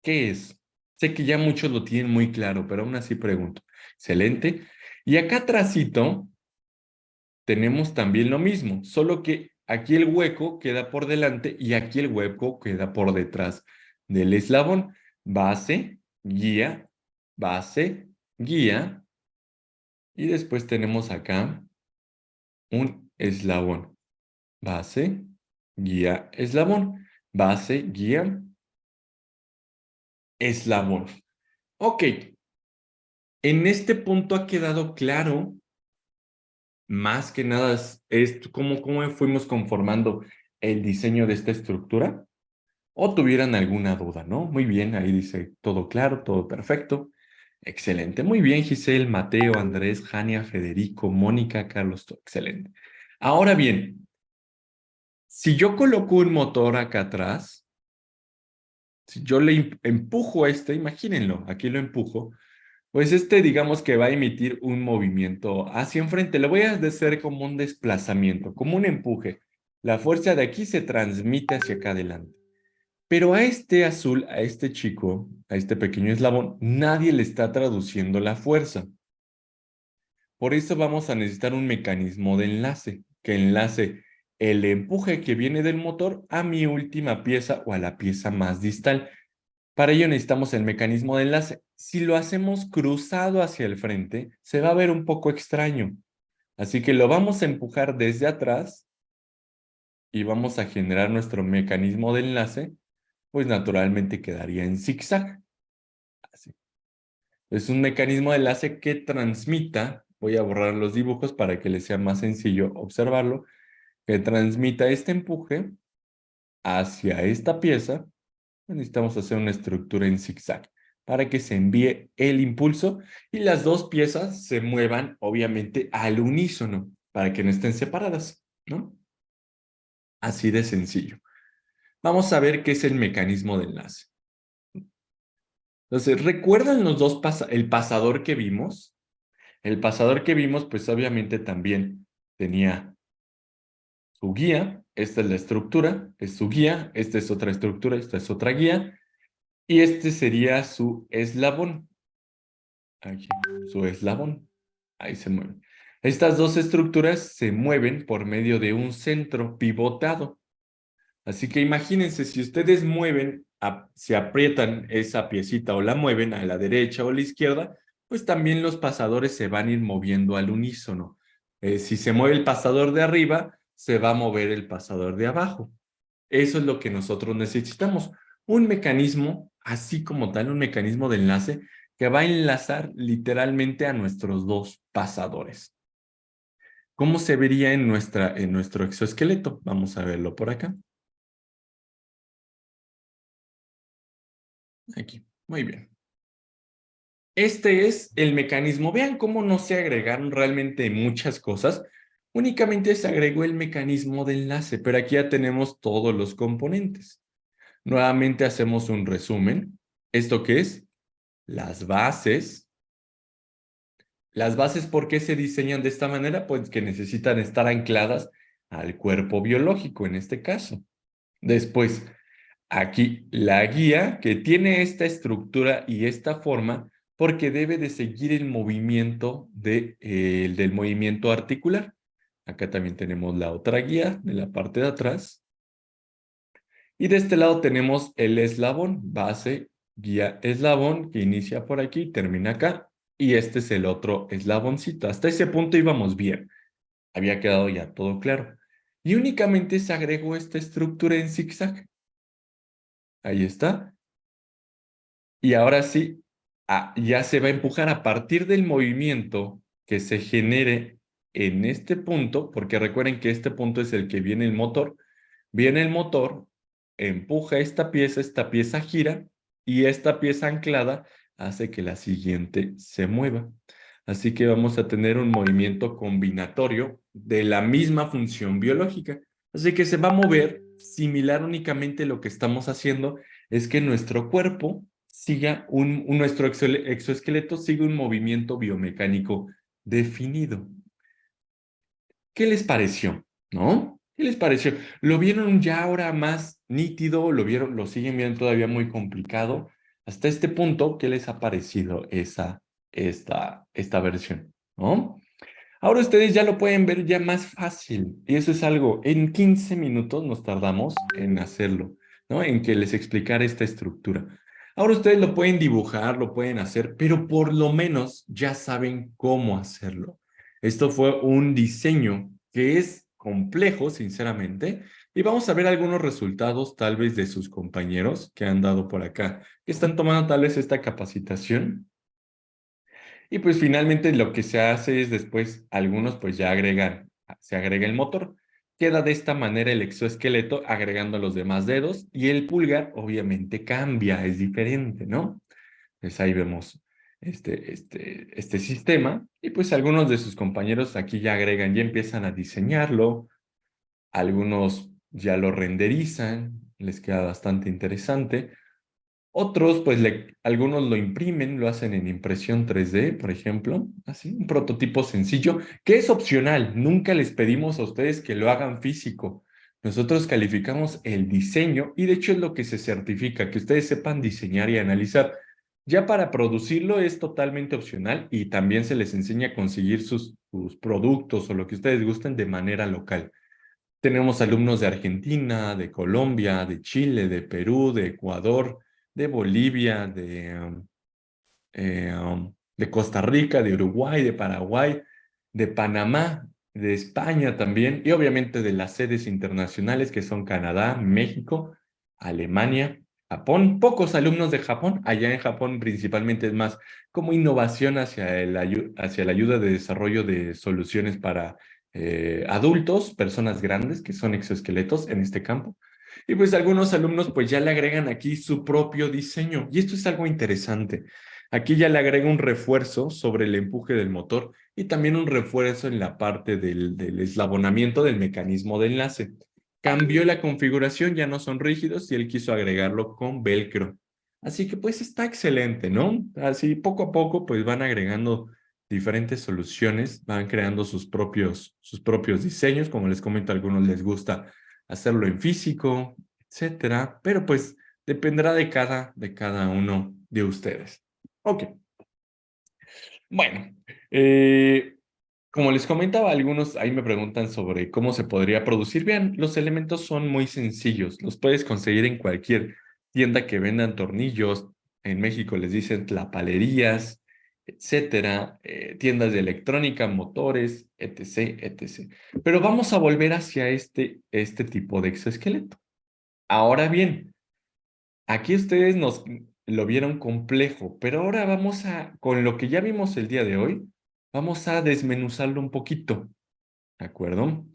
¿Qué es? Sé que ya muchos lo tienen muy claro, pero aún así pregunto. Excelente. Y acá atrásito tenemos también lo mismo, solo que aquí el hueco queda por delante y aquí el hueco queda por detrás del eslabón. Base, guía, y después tenemos acá un eslabón. Base, guía, eslabón. Base, guía, eslabón. Ok, en este punto ha quedado claro, más que nada, es cómo fuimos conformando el diseño de esta estructura, o tuvieran alguna duda, ¿no? Muy bien, ahí dice todo claro, todo perfecto. Excelente. Muy bien, Giselle, Mateo, Andrés, Jania, Federico, Mónica, Carlos, todo excelente. Ahora bien, si yo coloco un motor acá atrás, si yo le empujo imagínenlo, aquí lo empujo. Pues digamos que va a emitir un movimiento hacia enfrente. Lo voy a hacer como un desplazamiento, como un empuje. La fuerza de aquí se transmite hacia acá adelante. Pero a este azul, a este chico, a este pequeño eslabón, nadie le está traduciendo la fuerza. Por eso vamos a necesitar un mecanismo de enlace, que enlace el empuje que viene del motor a mi última pieza o a la pieza más distal. Para ello necesitamos el mecanismo de enlace. Si lo hacemos cruzado hacia el frente, se va a ver un poco extraño. Así que lo vamos a empujar desde atrás y vamos a generar nuestro mecanismo de enlace, pues naturalmente quedaría en zigzag. Así. Es un mecanismo de enlace que transmita, voy a borrar los dibujos para que les sea más sencillo observarlo, que transmita este empuje hacia esta pieza. Necesitamos hacer una estructura en zigzag para que se envíe el impulso y las dos piezas se muevan, obviamente, al unísono, para que no estén separadas, ¿no? Así de sencillo. Vamos a ver qué es el mecanismo de enlace. Entonces, ¿recuerdan los dos el pasador que vimos? El pasador que vimos, pues obviamente también tenía su guía. Esta es la estructura, es su guía. Esta es otra estructura, esta es otra guía. Y este sería su eslabón. Aquí, su eslabón. Ahí se mueve. Estas dos estructuras se mueven por medio de un centro pivotado. Así que imagínense, si ustedes mueven, se aprietan esa piecita o la mueven a la derecha o a la izquierda, pues también los pasadores se van a ir moviendo al unísono. Si se mueve el pasador de arriba, se va a mover el pasador de abajo. Eso es lo que nosotros necesitamos. Un mecanismo, así como tal, un mecanismo de enlace que va a enlazar literalmente a nuestros dos pasadores. ¿Cómo se vería en nuestro exoesqueleto? Vamos a verlo por acá. Aquí, muy bien. Este es el mecanismo. Vean cómo no se agregaron realmente muchas cosas. Únicamente se agregó el mecanismo de enlace, pero aquí ya tenemos todos los componentes. Nuevamente hacemos un resumen. ¿Esto qué es? Las bases. Las bases, ¿por qué se diseñan de esta manera? Pues que necesitan estar ancladas al cuerpo biológico, en este caso. Después, aquí la guía que tiene esta estructura y esta forma porque debe de seguir el movimiento del movimiento articular. Acá también tenemos la otra guía de la parte de atrás. Y de este lado tenemos el eslabón, base, guía, eslabón, que inicia por aquí y termina acá. Y este es el otro eslaboncito. Hasta ese punto íbamos bien. Había quedado ya todo claro. Y únicamente se agregó esta estructura en zigzag. Ahí está. Y ahora sí, ya se va a empujar a partir del movimiento que se genere en este punto, porque recuerden que este punto es el que viene el motor. Viene el motor, empuja esta pieza gira y esta pieza anclada hace que la siguiente se mueva. Así que vamos a tener un movimiento combinatorio de la misma función biológica. Así que se va a mover similar únicamente lo que estamos haciendo es que nuestro cuerpo siga nuestro exoesqueleto siga un movimiento biomecánico definido. ¿Qué les pareció? ¿No? ¿Qué les pareció? ¿Lo vieron ya ahora más nítido? ¿Lo siguen viendo todavía muy complicado? Hasta este punto, ¿qué les ha parecido esta versión? ¿No? Ahora ustedes ya lo pueden ver ya más fácil. Y eso es algo, en 15 minutos nos tardamos en hacerlo, ¿no? En que les explicara esta estructura. Ahora ustedes lo pueden dibujar, lo pueden hacer, pero por lo menos ya saben cómo hacerlo. Esto fue un diseño que es complejo, sinceramente, y vamos a ver algunos resultados tal vez de sus compañeros que han dado por acá, que están tomando tal vez esta capacitación. Y pues finalmente lo que se hace es después, algunos pues ya se agrega el motor. Queda de esta manera el exoesqueleto agregando los demás dedos y el pulgar obviamente cambia, es diferente, ¿no? Pues ahí vemos este sistema y pues algunos de sus compañeros aquí ya agregan, ya empiezan a diseñarlo, algunos ya lo renderizan, les queda bastante interesante. Otros, pues algunos lo imprimen, lo hacen en impresión 3D, por ejemplo, así, un prototipo sencillo, que es opcional. Nunca les pedimos a ustedes que lo hagan físico. Nosotros calificamos el diseño y de hecho es lo que se certifica, que ustedes sepan diseñar y analizar. Ya para producirlo es totalmente opcional y también se les enseña a conseguir sus productos o lo que ustedes gusten de manera local. Tenemos alumnos de Argentina, de Colombia, de Chile, de Perú, de Ecuador, de Bolivia, de Costa Rica, de Uruguay, de Paraguay, de Panamá, de España también, y obviamente de las sedes internacionales que son Canadá, México, Alemania, Japón. Pocos alumnos de Japón. Allá en Japón principalmente es más como innovación hacia la ayuda de desarrollo de soluciones para adultos, personas grandes que son exoesqueletos en este campo. Y pues algunos alumnos pues ya le agregan aquí su propio diseño. Y esto es algo interesante. Aquí ya le agrega un refuerzo sobre el empuje del motor y también un refuerzo en la parte del eslabonamiento del mecanismo de enlace. Cambió la configuración, ya no son rígidos y él quiso agregarlo con velcro. Así que pues está excelente, ¿no? Así poco a poco pues van agregando diferentes soluciones, van creando sus propios diseños, como les comento, a algunos les gusta hacerlo en físico, etcétera, pero pues dependerá de cada uno de ustedes. Ok, bueno, eh, como les comentaba, algunos ahí me preguntan sobre cómo se podría producir. Vean, los elementos son muy sencillos, los puedes conseguir en cualquier tienda que vendan tornillos. En México les dicen tlapalerías, etcétera, tiendas de electrónica, motores, etc., etc. Pero vamos a volver hacia este tipo de exoesqueleto. Ahora bien, aquí ustedes nos lo vieron complejo, pero ahora vamos con lo que ya vimos el día de hoy, vamos a desmenuzarlo un poquito, ¿de acuerdo?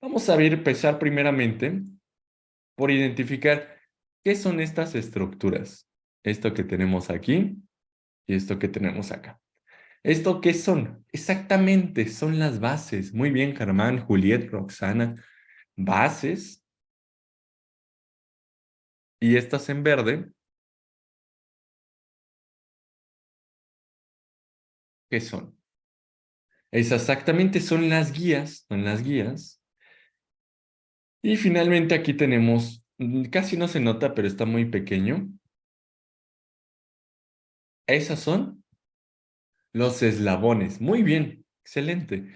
Vamos a empezar primeramente por identificar qué son estas estructuras. Esto que tenemos aquí y esto que tenemos acá. ¿Esto qué son? Exactamente, son las bases. Muy bien, Germán, Juliet, Roxana. Bases. Y estas en verde, ¿qué son? Es exactamente, son las guías. Y finalmente aquí tenemos, casi no se nota, pero está muy pequeño. Esas son los eslabones. Muy bien, excelente.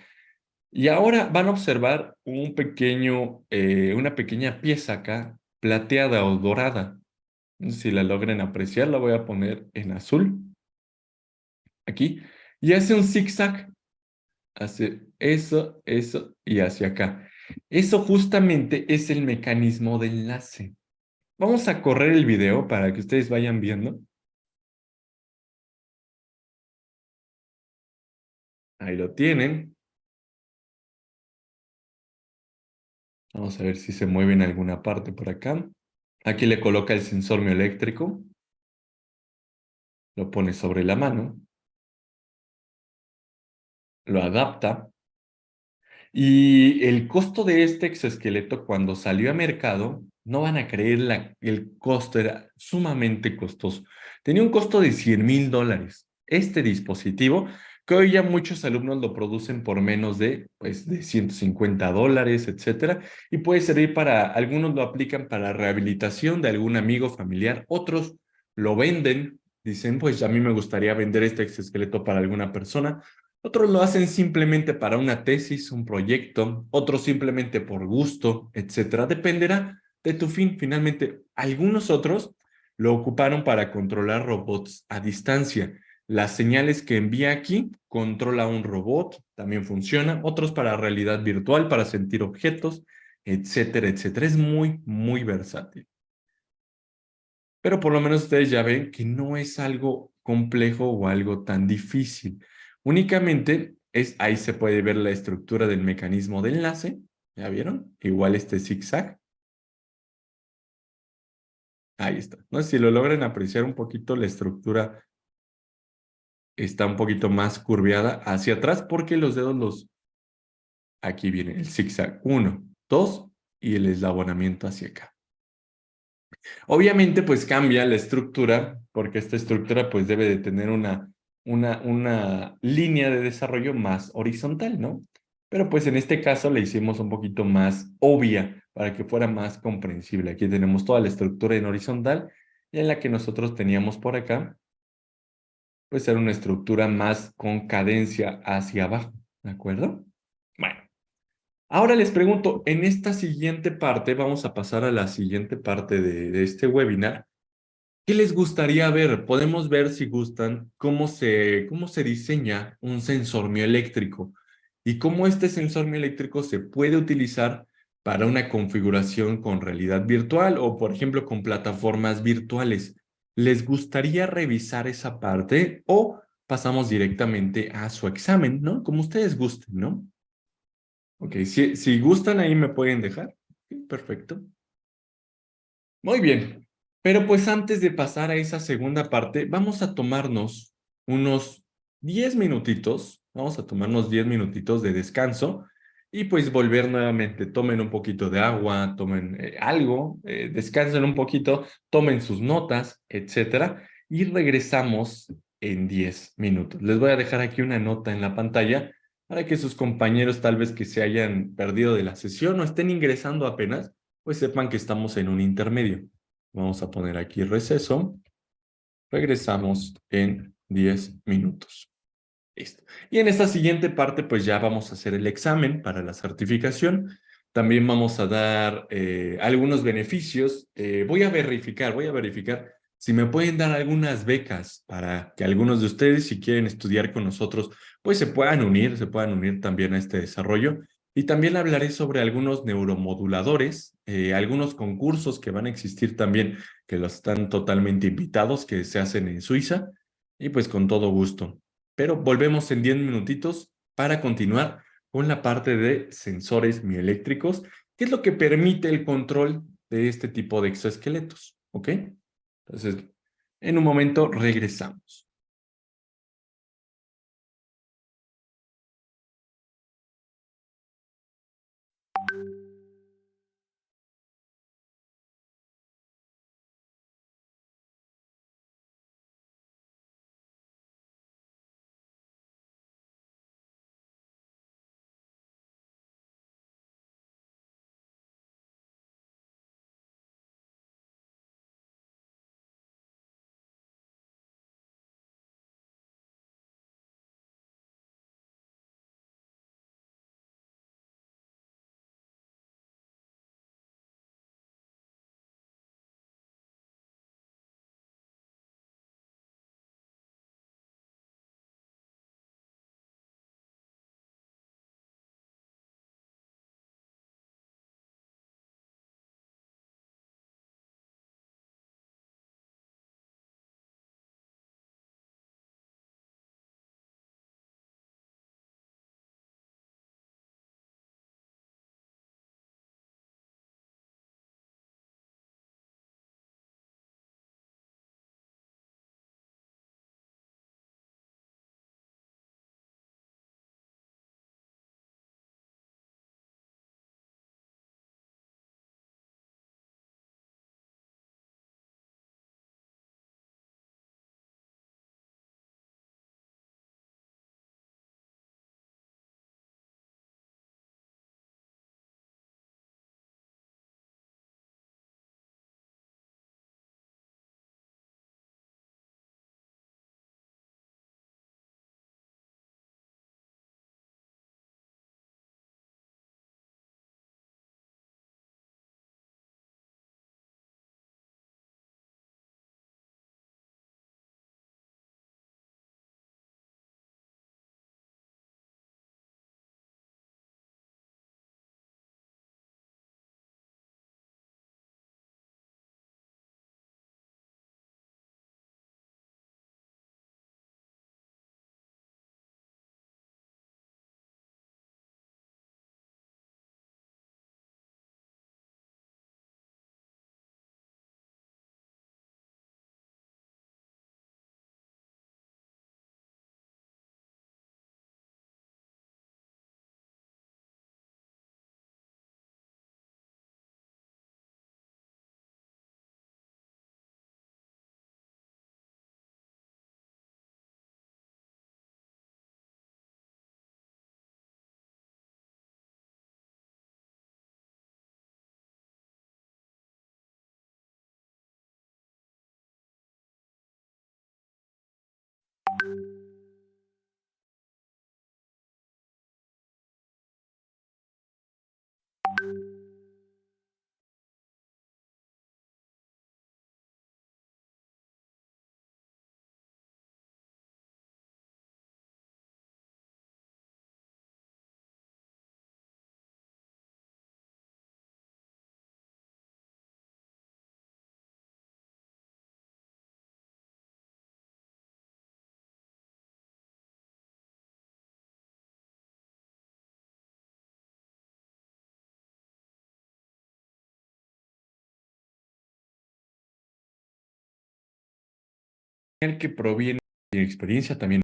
Y ahora van a observar una pequeña pieza acá, plateada o dorada. No sé si la logren apreciar, la voy a poner en azul, aquí. Y hace un zigzag, hace eso y hacia acá. Eso justamente es el mecanismo de enlace. Vamos a correr el video para que ustedes vayan viendo. Ahí lo tienen. Vamos a ver si se mueve en alguna parte por acá. Aquí le coloca el sensor mioeléctrico. Lo pone sobre la mano. Lo adapta. Y el costo de este exoesqueleto cuando salió a mercado, no van a creer, el costo era sumamente costoso. Tenía un costo de $100,000. Este dispositivo, que hoy ya muchos alumnos lo producen por menos de $150, etcétera, y puede servir algunos lo aplican para rehabilitación de algún amigo familiar, otros lo venden, dicen, pues a mí me gustaría vender este exoesqueleto para alguna persona. Otros lo hacen simplemente para una tesis, un proyecto, otros simplemente por gusto, etcétera. Dependerá de tu fin. Finalmente, algunos otros lo ocuparon para controlar robots a distancia. Las señales que envía aquí controla un robot, también funciona. Otros para realidad virtual, para sentir objetos, etcétera, etcétera. Es muy, muy versátil. Pero por lo menos ustedes ya ven que no es algo complejo o algo tan difícil. Únicamente ahí se puede ver la estructura del mecanismo de enlace. ¿Ya vieron? Igual este zigzag. Ahí está. No sé si lo logran apreciar un poquito, la estructura está un poquito más curveada hacia atrás porque los dedos aquí viene el zigzag. 1, 2 y el eslabonamiento hacia acá. Obviamente, pues cambia la estructura, porque esta estructura pues debe de tener una línea de desarrollo más horizontal, ¿no? Pero pues en este caso le hicimos un poquito más obvia para que fuera más comprensible. Aquí tenemos toda la estructura en horizontal y en la que nosotros teníamos por acá, pues era una estructura más con cadencia hacia abajo, ¿de acuerdo? Bueno, ahora les pregunto, en esta siguiente parte, vamos a pasar a la siguiente parte de este webinar. ¿Qué les gustaría ver? Podemos ver, si gustan, cómo se diseña un sensor mioeléctrico y cómo este sensor mioeléctrico se puede utilizar para una configuración con realidad virtual o, por ejemplo, con plataformas virtuales. ¿Les gustaría revisar esa parte o pasamos directamente a su examen, ¿no? Como ustedes gusten, ¿no? Ok, si gustan, ahí me pueden dejar. Ok, perfecto. Muy bien, pero pues antes de pasar a esa segunda parte, vamos a tomarnos unos 10 minutitos, vamos a tomarnos 10 minutitos de descanso y pues volver nuevamente. Tomen un poquito de agua, tomen algo, descansen un poquito, tomen sus notas, etcétera, y regresamos en 10 minutos. Les voy a dejar aquí una nota en la pantalla para que sus compañeros tal vez que se hayan perdido de la sesión o estén ingresando apenas pues sepan que estamos en un intermedio. Vamos a poner aquí receso. Regresamos en 10 minutos. Listo. Y en esta siguiente parte, pues ya vamos a hacer el examen para la certificación. También vamos a dar algunos beneficios. Voy a verificar si me pueden dar algunas becas para que algunos de ustedes, si quieren estudiar con nosotros, pues se puedan unir también a este desarrollo. Y también hablaré sobre algunos neuromoduladores, algunos concursos que van a existir también, que los están totalmente invitados, que se hacen en Suiza. Y pues con todo gusto. Pero volvemos en 10 minutitos para continuar con la parte de sensores mioeléctricos, que es lo que permite el control de este tipo de exoesqueletos. ¿Ok? Entonces, en un momento regresamos. señal que proviene de experiencia también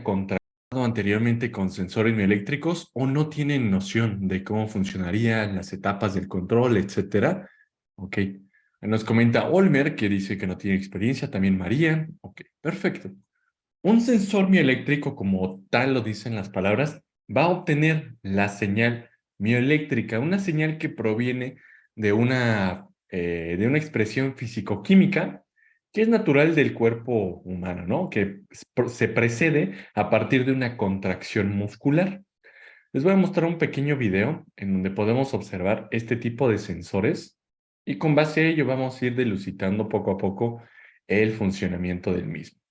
contratado anteriormente con sensores mioeléctricos o no tienen noción de cómo funcionarían las etapas del control, etcétera. Ok. Nos comenta Olmer que dice que no tiene experiencia, también María. Ok, perfecto. Un sensor mioeléctrico, como tal lo dicen las palabras, va a obtener la señal mioeléctrica, una señal que proviene de una expresión físico-química que es natural del cuerpo humano, ¿no? Que se precede a partir de una contracción muscular. Les voy a mostrar un pequeño video en donde podemos observar este tipo de sensores y con base a ello vamos a ir dilucidando poco a poco el funcionamiento del mismo.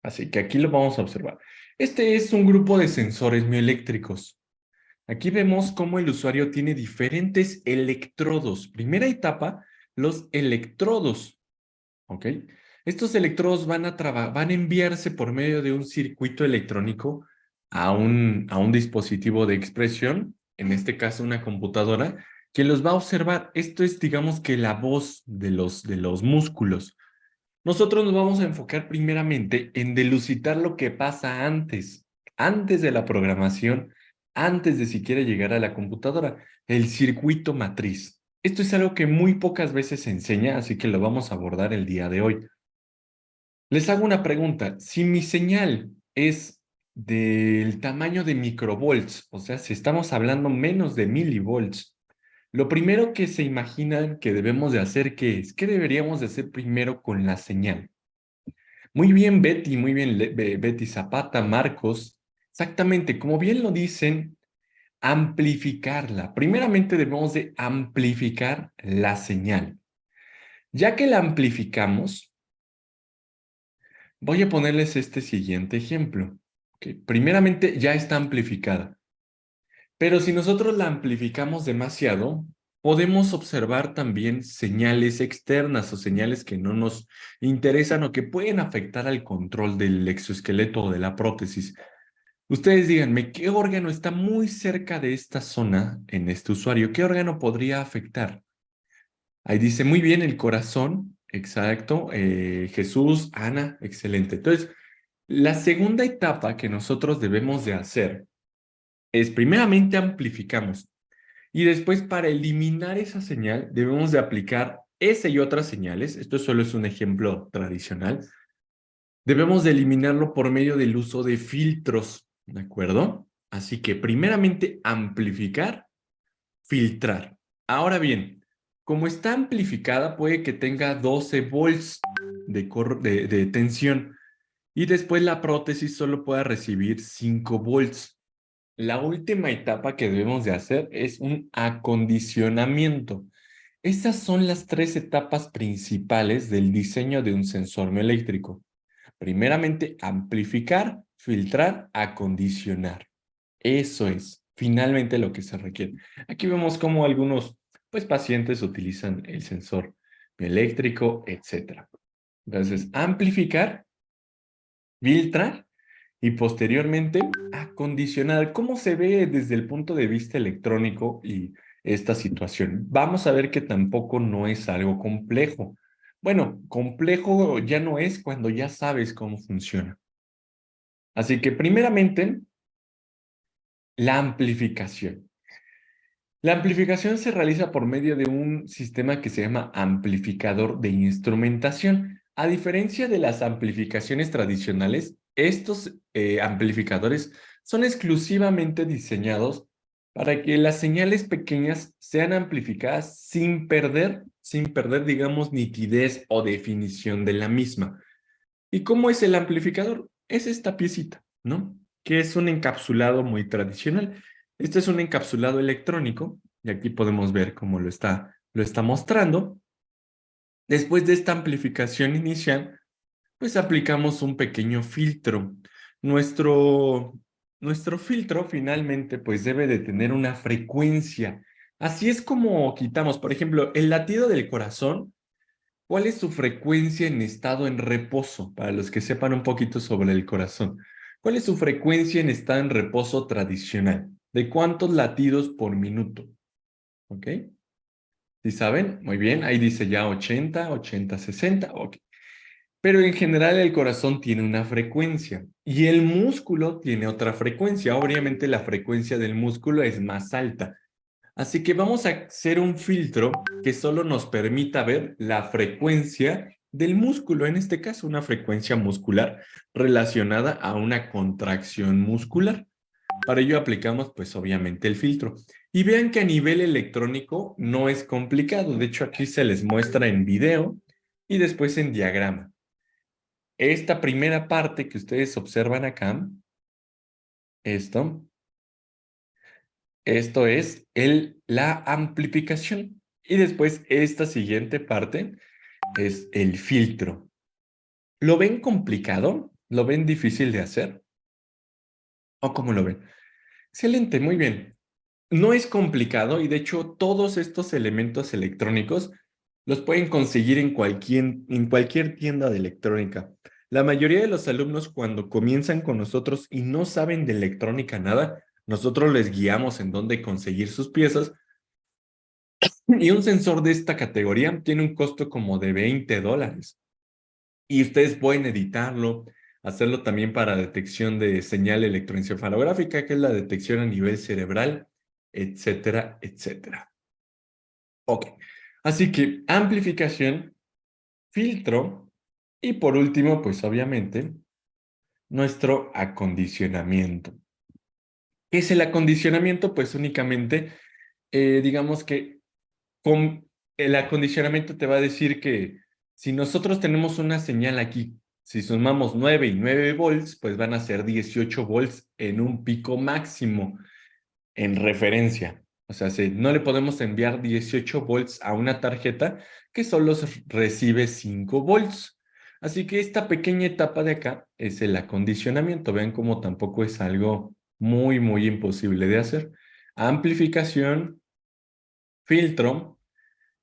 Así que aquí lo vamos a observar. Este es un grupo de sensores mioeléctricos. Aquí vemos cómo el usuario tiene diferentes electrodos. Primera etapa, los electrodos. ¿Ok? Estos electrodos van a enviarse por medio de un circuito electrónico a un dispositivo de expresión, en este caso una computadora, que los va a observar. Esto es, digamos que la voz de los músculos. Nosotros nos vamos a enfocar primeramente en dilucidar lo que pasa antes de la programación, antes de siquiera llegar a la computadora, el circuito matriz. Esto es algo que muy pocas veces se enseña, así que lo vamos a abordar el día de hoy. Les hago una pregunta. Si mi señal es del tamaño de microvolts, o sea, si estamos hablando menos de milivolts, lo primero que se imaginan que debemos de hacer, ¿qué es? ¿Qué deberíamos de hacer primero con la señal? Muy bien, Betty, muy bien, Betty Zapata, Marcos. Exactamente, como bien lo dicen, amplificarla. Primeramente debemos de amplificar la señal. Ya que la amplificamos, voy a ponerles este siguiente ejemplo. Ok, primeramente ya está amplificada. Pero si nosotros la amplificamos demasiado, podemos observar también señales externas o señales que no nos interesan o que pueden afectar al control del exoesqueleto o de la prótesis. Ustedes díganme, ¿qué órgano está muy cerca de esta zona en este usuario? ¿Qué órgano podría afectar? Ahí dice muy bien el corazón, exacto. Jesús, Ana, excelente. Entonces, la segunda etapa que nosotros debemos de hacer es primeramente amplificamos y después para eliminar esa señal debemos de aplicar esa y otras señales. Esto solo es un ejemplo tradicional. Debemos de eliminarlo por medio del uso de filtros, ¿de acuerdo? Así que primeramente amplificar, filtrar. Ahora bien, como está amplificada puede que tenga 12 volts de tensión y después la prótesis solo pueda recibir 5 volts. La última etapa que debemos de hacer es un acondicionamiento. Estas son las tres etapas principales del diseño de un sensor mioeléctrico. Primeramente, amplificar, filtrar, acondicionar. Eso es finalmente lo que se requiere. Aquí vemos cómo algunos pacientes utilizan el sensor eléctrico, etc. Entonces, amplificar, filtrar y posteriormente acondicionar. ¿Cómo se ve desde el punto de vista electrónico y esta situación? Vamos a ver que tampoco no es algo complejo. Bueno, complejo ya no es cuando ya sabes cómo funciona. Así que primeramente, la amplificación. La amplificación se realiza por medio de un sistema que se llama amplificador de instrumentación. A diferencia de las amplificaciones tradicionales, estos amplificadores son exclusivamente diseñados para que las señales pequeñas sean amplificadas sin perder, digamos, nitidez o definición de la misma. ¿Y cómo es el amplificador? Es esta piecita, ¿no? Que es un encapsulado muy tradicional. Este es un encapsulado electrónico, y aquí podemos ver cómo lo está mostrando. Después de esta amplificación inicial, pues aplicamos un pequeño filtro. Nuestro Nuestro filtro finalmente pues debe de tener una frecuencia. Así es como quitamos, por ejemplo, el latido del corazón. ¿Cuál es su frecuencia en estado en reposo? Para los que sepan un poquito sobre el corazón. ¿Cuál es su frecuencia en estado en reposo tradicional? ¿De cuántos latidos por minuto? ¿Ok? ¿Sí saben? Muy bien, ahí dice ya 80, 80, 60. Ok. Pero en general el corazón tiene una frecuencia y el músculo tiene otra frecuencia. Obviamente la frecuencia del músculo es más alta. Así que vamos a hacer un filtro que solo nos permita ver la frecuencia del músculo, en este caso una frecuencia muscular relacionada a una contracción muscular. Para ello aplicamos pues obviamente el filtro. Y vean que a nivel electrónico no es complicado. De hecho aquí se les muestra en video y después en diagrama. Esta primera parte que ustedes observan acá, esto es la amplificación. Y después esta siguiente parte es el filtro. ¿Lo ven complicado? ¿Lo ven difícil de hacer? ¿O cómo lo ven? Excelente, muy bien. No es complicado y de hecho todos estos elementos electrónicos los pueden conseguir en cualquier tienda de electrónica. La mayoría de los alumnos cuando comienzan con nosotros y no saben de electrónica nada, nosotros les guiamos en dónde conseguir sus piezas. Y un sensor de esta categoría tiene un costo como de $20. Y ustedes pueden editarlo, hacerlo también para detección de señal electroencefalográfica, que es la detección a nivel cerebral, etcétera, etcétera. Ok, así que amplificación, filtro y por último, pues obviamente, nuestro acondicionamiento. ¿Qué es el acondicionamiento? Pues únicamente, digamos que con el acondicionamiento te va a decir que si nosotros tenemos una señal aquí, si sumamos 9 y 9 volts, pues van a ser 18 volts en un pico máximo en referencia. O sea, si no le podemos enviar 18 volts a una tarjeta que solo recibe 5 volts. Así que esta pequeña etapa de acá es el acondicionamiento. Vean cómo tampoco es algo muy, muy imposible de hacer. Amplificación, filtro,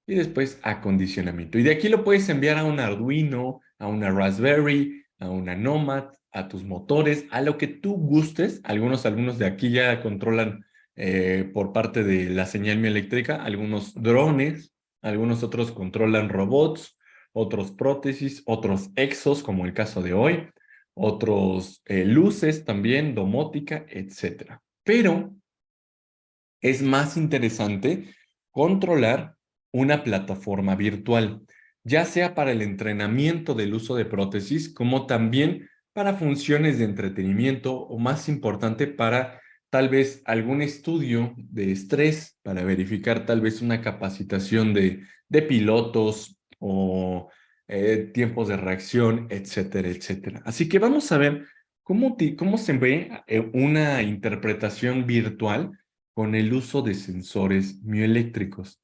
y después acondicionamiento. Y de aquí lo puedes enviar a un Arduino, a una Raspberry, a una Nomad, a tus motores, a lo que tú gustes. Algunos alumnos de aquí ya controlan por parte de la señal mioeléctrica algunos drones, algunos otros controlan robots, otros prótesis, otros exos, como el caso de hoy, otros luces también, domótica, etcétera. Pero es más interesante controlar una plataforma virtual, ya sea para el entrenamiento del uso de prótesis, como también para funciones de entretenimiento o más importante para tal vez algún estudio de estrés, para verificar tal vez una capacitación de pilotos o tiempos de reacción, etcétera, etcétera. Así que vamos a ver cómo se ve una interpretación virtual con el uso de sensores mioeléctricos.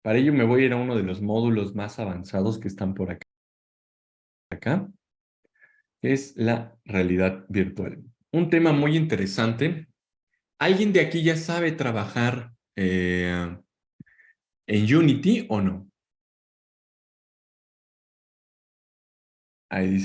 Para ello me voy a ir a uno de los módulos más avanzados que están por acá, que es la realidad virtual. Un tema muy interesante. ¿Alguien de aquí ya sabe trabajar en Unity o no? Ahí dice.